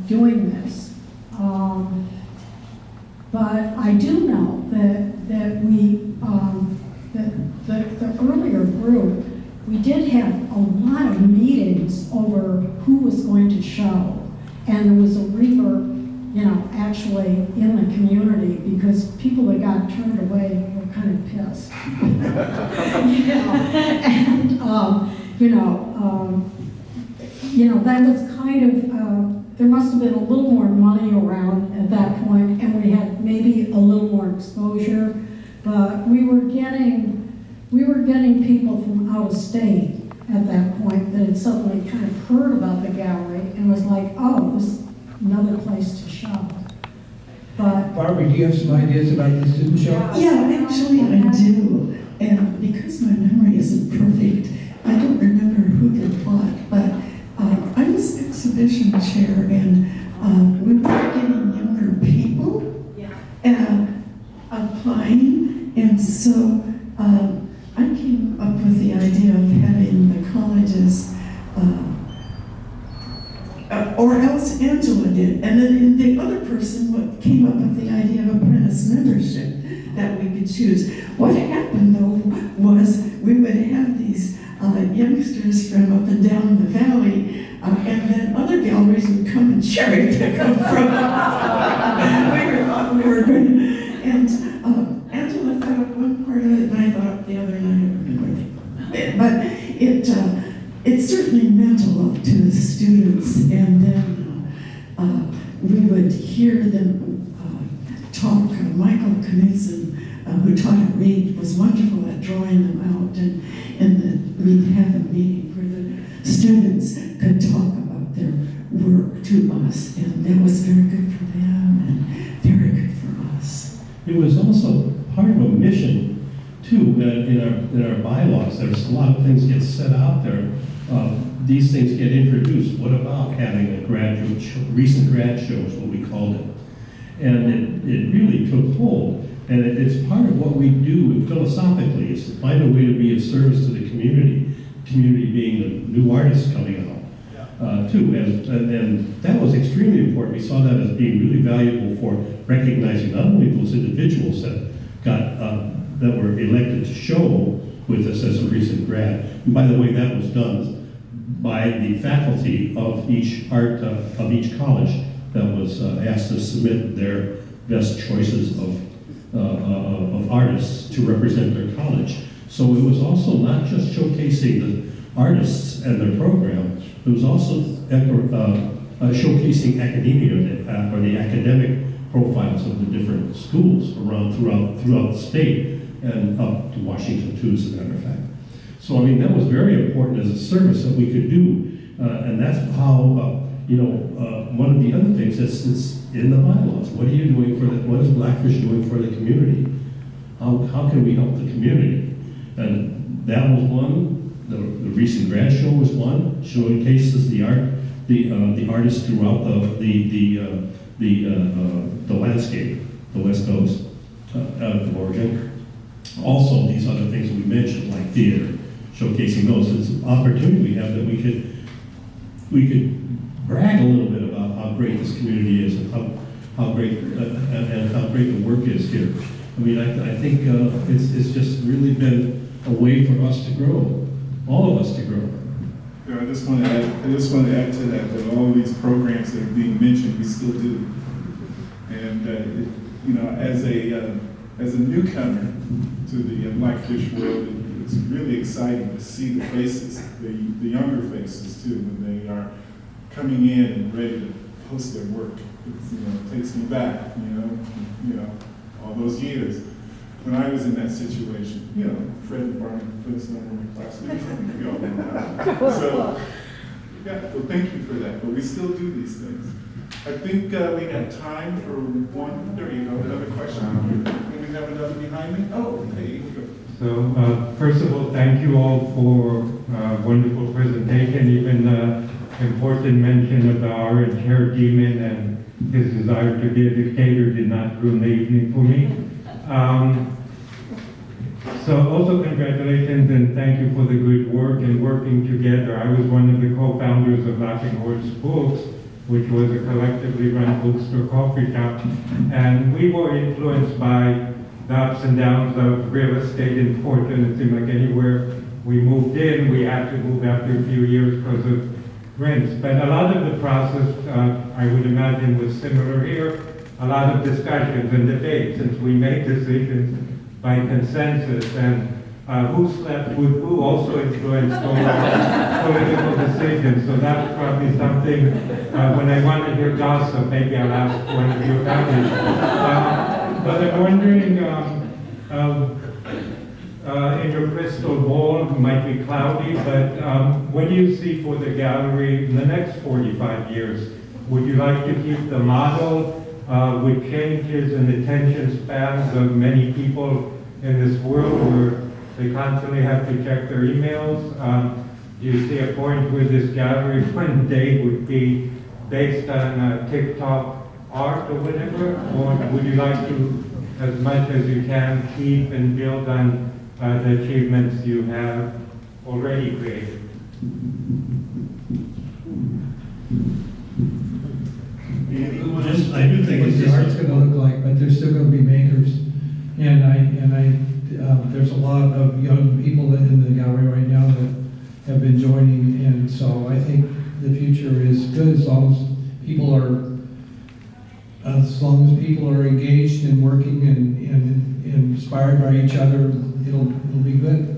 doing this. But I do know that we, the earlier group, we did have a lot of meetings over who was going to show. And there was a reverb, you know, actually in the community, because people that got turned away were kind of pissed. That was kind of, there must have been a little more money around at that point, and we had maybe a little more exposure, but we were getting people from out of state at that point that had suddenly kind of heard about the gallery and was like, oh, this is another place to show. But Barbara, do you have some ideas about the student show? Yeah, actually I do. And because my memory isn't perfect, I don't remember who did what, but I was exhibition chair, and we were getting younger people applying, and so I came up with the idea of having the colleges, or else Angela did, and then the other person came up with the idea of apprentice membership that we could choose. What happened though was we would have these youngsters from up and down the valley, and then other galleries would come and cherry pick them from we were good. And Angela thought up one part of it, and I thought up the other, and I don't remember. But it arts, and then we would hear them talk. Michael Knudsen, who taught at Reed, was wonderful at drawing them out, and we'd have a meeting where the students could talk about their work to us, and that was very good for them and very good for us. It was also part of a mission, too, in our bylaws. There's a lot of things get set out there. These things get introduced. What about having a graduate show, recent grad show is what we called it. And it really took hold. And it's part of what we do philosophically, is to find a way to be of service to the community being the new artists coming out, too. And that was extremely important. We saw that as being really valuable for recognizing not only those individuals that that were elected to show with us as a recent grad. And by the way, that was done by the faculty of each college that was asked to submit their best choices of artists to represent their college. So it was also not just showcasing the artists and their program, it was also showcasing academia or the academic profiles of the different schools throughout the state and up to Washington too, as a matter of fact. So I mean, that was very important as a service that we could do, and that's how one of the other things that's in the bylaws. What are you doing what is Blackfish doing for the community? How can we help the community? And that was one. The recent grad show was one, showcases the artists throughout the landscape, the West Coast of Oregon. Also, these other things we mentioned, like theater, showcasing those. It's an opportunity we have that we could brag a little bit about how great this community is and how great the work is here. I mean, I think it's just really been a way for us to grow, all of us to grow. Yeah, I just want to add to that all of these programs that are being mentioned, we still do. And as a newcomer to the Blackfish world, it's really exciting to see the faces, the younger faces too, when they are coming in and ready to post their work. It takes me back, all those years when I was in that situation. Fred and Barney, Fred's not in my classmates. We all know that. So, well, thank you for that. But we still do these things. I think we got time for one. There you go. Another question. And we have another behind me. Oh, there you go. So, first of all, thank you all for a wonderful presentation. Even important mention of the orange-haired demon and his desire to be a dictator did not ruin the evening for me. So also congratulations and thank you for the good work and working together. I was one of the co-founders of Laughing Horse Books, which was a collectively run bookstore coffee shop. And we were influenced by the ups and downs of real estate in Portland. It seemed like anywhere we moved in, we had to move after a few years because of rents. But a lot of the process, I would imagine, was similar here. A lot of discussions and debates, since we made decisions by consensus, and who slept with who also influenced all our political decisions. So that's probably something, when I want to hear gossip, maybe I'll ask one of you about it. But I'm wondering, in your crystal ball, it might be cloudy, but what do you see for the gallery in the next 45 years? Would you like to keep the model with changes in attention spans of many people in this world where they constantly have to check their emails? Do you see a point where this gallery one day would be based on TikTok art or whatever? Or would you like to, as much as you can, keep and build on the achievements you have already created? I do think what the art's going to look like, but there's still going to be makers. There's a lot of young people in the gallery right now that have been joining, and so I think the future is good as long as people are engaged and working and inspired by each other. It'll be good.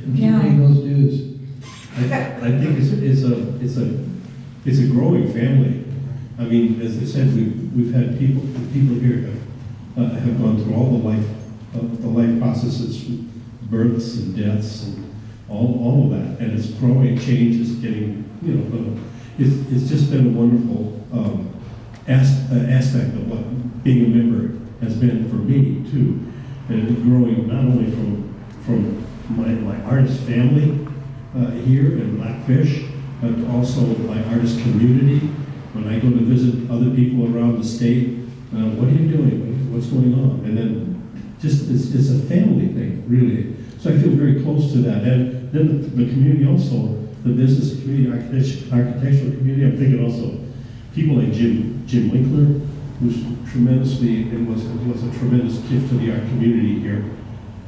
And keep paying those dues. I think it's a it's a growing family. I mean, as I said, we've had people here have gone through all the life processes, births and deaths and all of that, and it's growing, change is getting, it's just been a wonderful aspect of what being a member has been for me too, and growing not only from my artist family here in Blackfish, but also my artist community. When I go to visit other people around the state, what are you doing? What's going on? And then just it's a family thing, really. So I feel very close to that. And then the community also, the business community, architectural community. I'm thinking also people like Jim Winkler, who's tremendously, it was a tremendous gift to the art community here.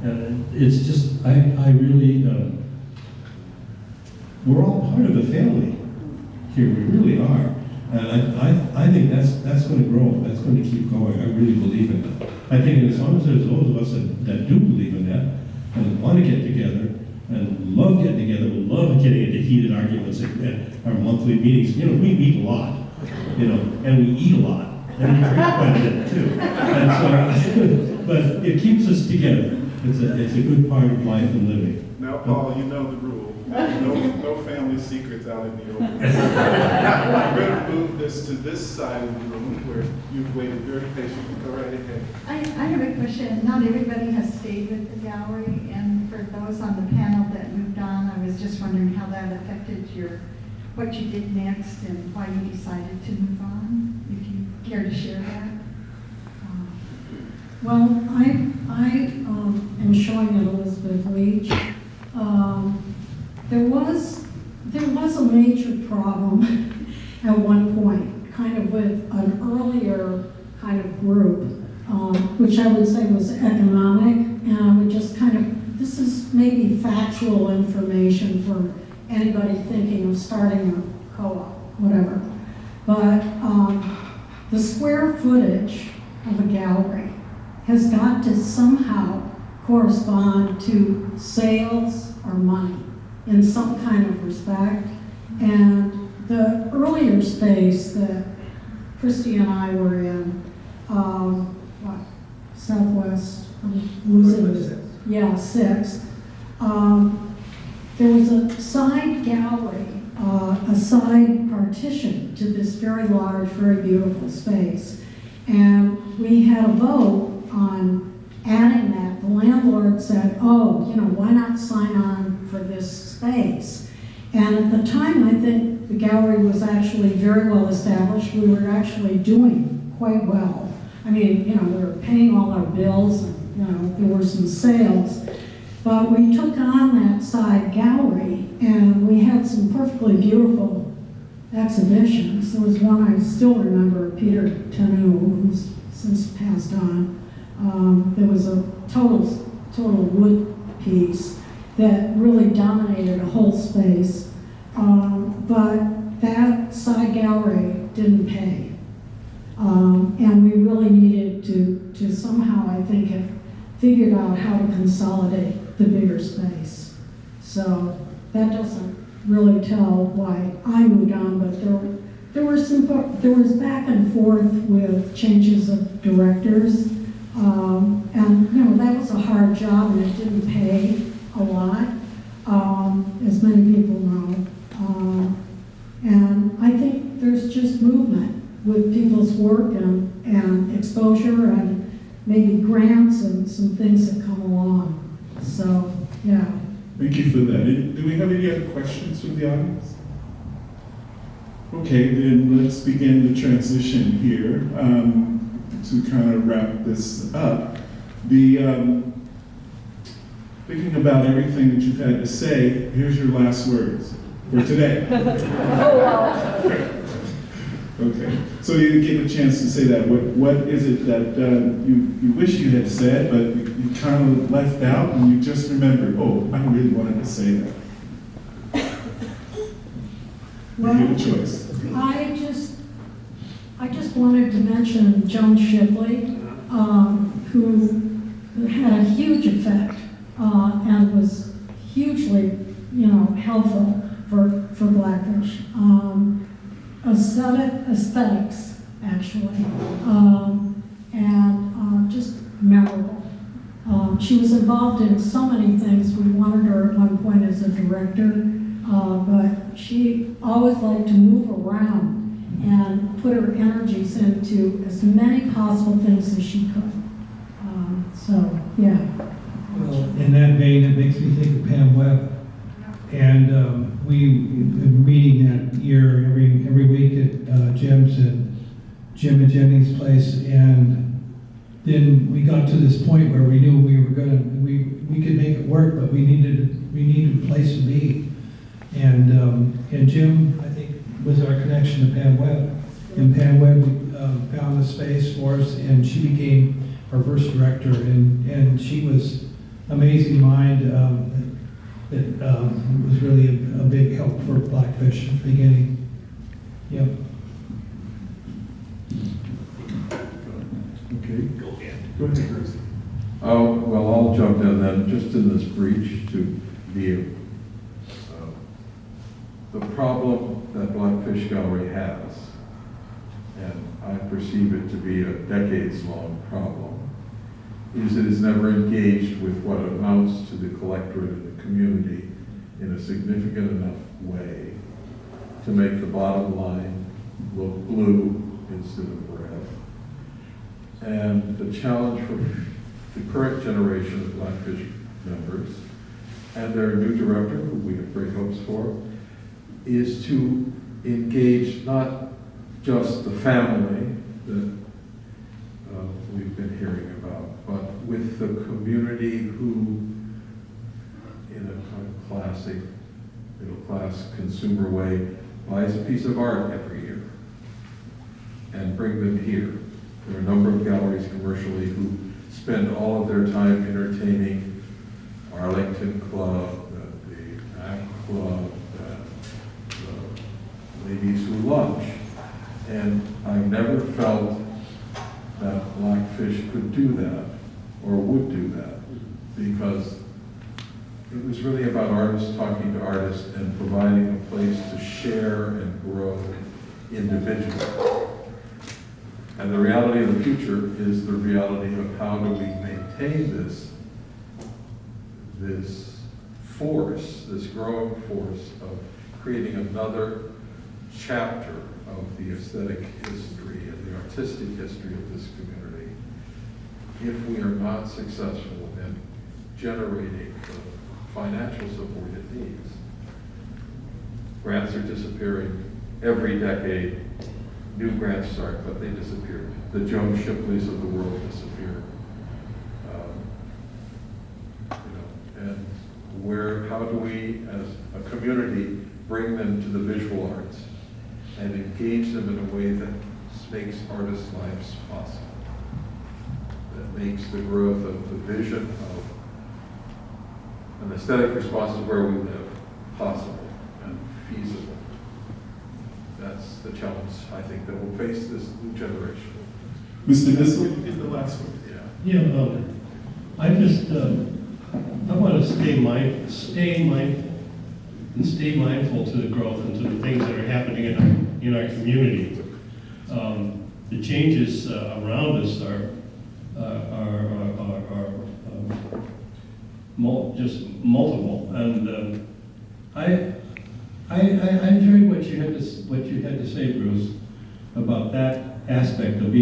And it's just, I really, we're all part of the family here. We really are. And I think that's going to grow. That's going to keep going. I really believe in that. I think as long as there's those of us that do believe in that and want to get together and love getting together, love getting into heated arguments at our monthly meetings. We meet a lot, and we eat a lot. And we drink quite a bit too. And so, but it keeps us together. It's a good part of life and living. Now, Paul, you know the rule. No family secrets out in the open. I'm going to move this to this side of the room where you've waited very patiently. Go right ahead. I have a question. Not everybody has stayed with the gallery, and for those on the panel that moved on, I was just wondering how that affected what you did next and why you decided to move on, if you care to share that. Well, I am showing it Elizabeth Leach. There was a major problem at one point, kind of with an earlier kind of group, which I would say was economic, and I would just this is maybe factual information for anybody thinking of starting a co-op, whatever. But the square footage of a gallery has got to somehow correspond to sales or money in some kind of respect. And the earlier space that Christy and I were in, Southwest, I'm losing it. Yeah, 6. There was a side gallery, a side partition to this very large, very beautiful space. And we had a vote on adding that. The landlord said, why not sign on for this space? And at the time, I think the gallery was actually very well established. We were actually doing quite well. I mean, we were paying all our bills, and, there were some sales. But we took on that side gallery, and we had some perfectly beautiful exhibitions. There was one I still remember, Peter Tanu, who's since passed on. There was a total wood piece that really dominated a whole space. But that side gallery didn't pay. And we really needed to somehow, I think, have figured out how to consolidate the bigger space. So that doesn't really tell why I moved on, but there was back and forth with changes of directors. And that was a hard job, and it didn't pay a lot, as many people know. And I think there's just movement with people's work and exposure and maybe grants and some things that come along. So, yeah. Thank you for that. Do we have any other questions from the audience? Okay, then let's begin the transition here to kind of wrap this up. Thinking about everything that you've had to say, here's your last words for today. Oh, wow. Okay, so you get a chance to say that. What is it that you wish you had said, but you kind of left out, and you just remembered, I really wanted to say that? Well, you have a choice. I just wanted to mention Joan Shipley, who had a huge effect and was hugely, helpful for Blackfish. aesthetics, actually, and just memorable. She was involved in so many things. We wanted her at one point as a director, but she always liked to move around and put her energies into as many possible things as she could. So, yeah. Well, in that vein, it makes me think of Pam Webb. And we been meeting that year every week at Jim's and Jim and Jenny's place, and then we got to this point where we knew we could make it work, but we needed a place to be. And Jim, I think, was our connection to Pam Webb. And Pam Webb found the space for us, and she became our first director, and she was amazing mind. It was really a big help for Blackfish at the beginning. Yep. Okay. Go ahead, Bruce. Oh, well, I'll jump in then, just in this breach to view. The problem that Blackfish Gallery has, and I perceive it to be a decades-long problem, is it is never engaged with what amounts to the collectorate and the community in a significant enough way to make the bottom line look blue instead of red. And the challenge for the current generation of Blackfish members and their new director, who we have great hopes for, is to engage not just the family that we've been hearing about, but with the community who, in a kind of classic, middle-class consumer way, buys a piece of art every year and bring them here. There are a number of galleries commercially who spend all of their time entertaining Arlington Club, the Act Club, the Ladies Who Lunch. And I've never felt that Blackfish could do that or would do that, because it was really about artists talking to artists and providing a place to share and grow individually. And the reality of the future is the reality of how do we maintain this force, this growing force of creating another chapter of the aesthetic history and the artistic history of this community if we are not successful in generating the financial support it needs. Grants are disappearing every decade. New grants start, but they disappear. The Joan Shipleys of the world disappear. And how do we, as a community, bring them to the visual arts and engage them in a way that makes artists' lives possible, that makes the growth of the vision of an aesthetic response to where we live possible and feasible. That's the challenge, I think, that will face this new generation. Mr. Bissell, you did the last one. Yeah. Yeah, I want to stay mindful and stay mindful to the growth and to the things that are happening in our community. The changes around us are just multiple, and I enjoyed what you had to say, Bruce, about that aspect of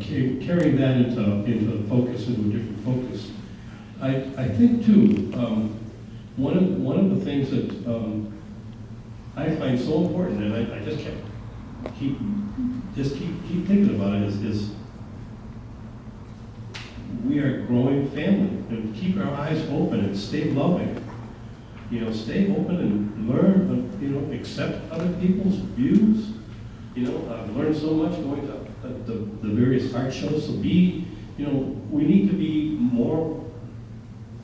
carrying that into focus, into a different focus. I think too, one of the things that I find so important, and I just keep thinking about it, is we are a growing family, and keep our eyes open and stay loving. Stay open and learn, accept other people's views. I've learned so much going to the various art shows. So we need to be more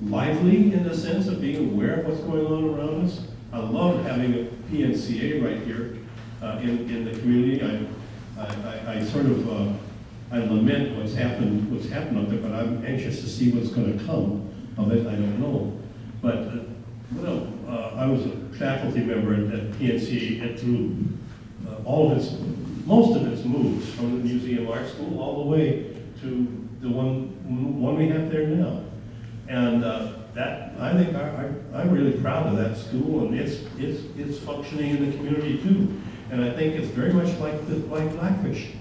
lively in the sense of being aware of what's going on around us. I love having a PNCA right here in the community. I sort of I lament what's happened up there, but I'm anxious to see what's going to come of it. I don't know, but I was a faculty member at PNCA through most of its moves from the Museum Art School all the way to the one we have there now. And that, I think, I'm really proud of that school, and it's functioning in the community too. And I think it's very much like Blackfish,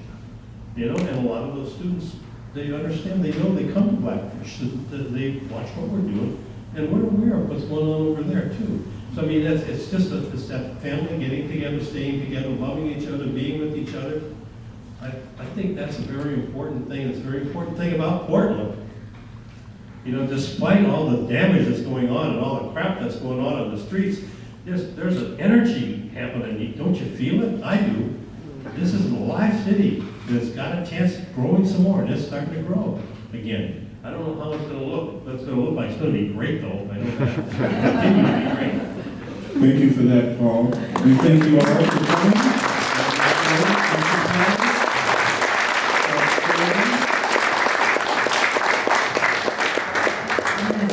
you know, and a lot of those students, they understand, they know, they come to Blackfish, they watch what we're doing, and we're aware of what's going on over there too. So I mean, it's that family getting together, staying together, loving each other, being with each other. I think that's a very important thing. It's a very important thing about Portland. You know, despite all the damage that's going on and all the crap that's going on the streets, there's an energy happening. Don't you feel it? I do. This is a live city that's got a chance of growing some more, and it's starting to grow again. I don't know how it's going to look. But it's going to look like it's going to be great, though. I know that. It's going to continue to be great. Thank you for that, Paul. We thank you all for coming.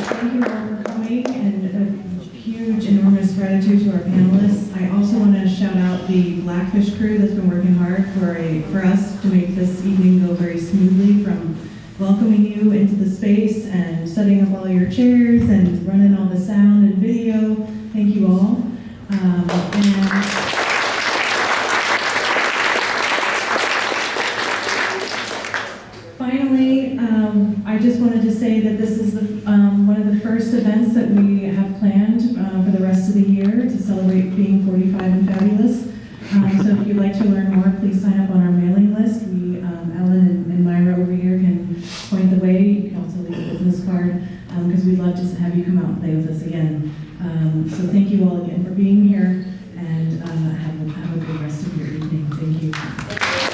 Thank you all for coming, and a huge, enormous gratitude to our panelists. I also want to shout out the Blackfish crew that's been working hard for us to make this evening go very smoothly, from welcoming you into the space and setting up all your chairs and running all the sound and video. Thank you all. Finally, I just wanted to say that this is one of the first events that we have planned for the rest of the year to celebrate being 45 and fabulous. So if you'd like to learn more, please sign up on our mailing list. Ellen and Myra over here can point the way. You can also leave a business card, because we'd love to have you come out and play with us again. So thank you all again for being here, and have a good rest of your evening. Thank you.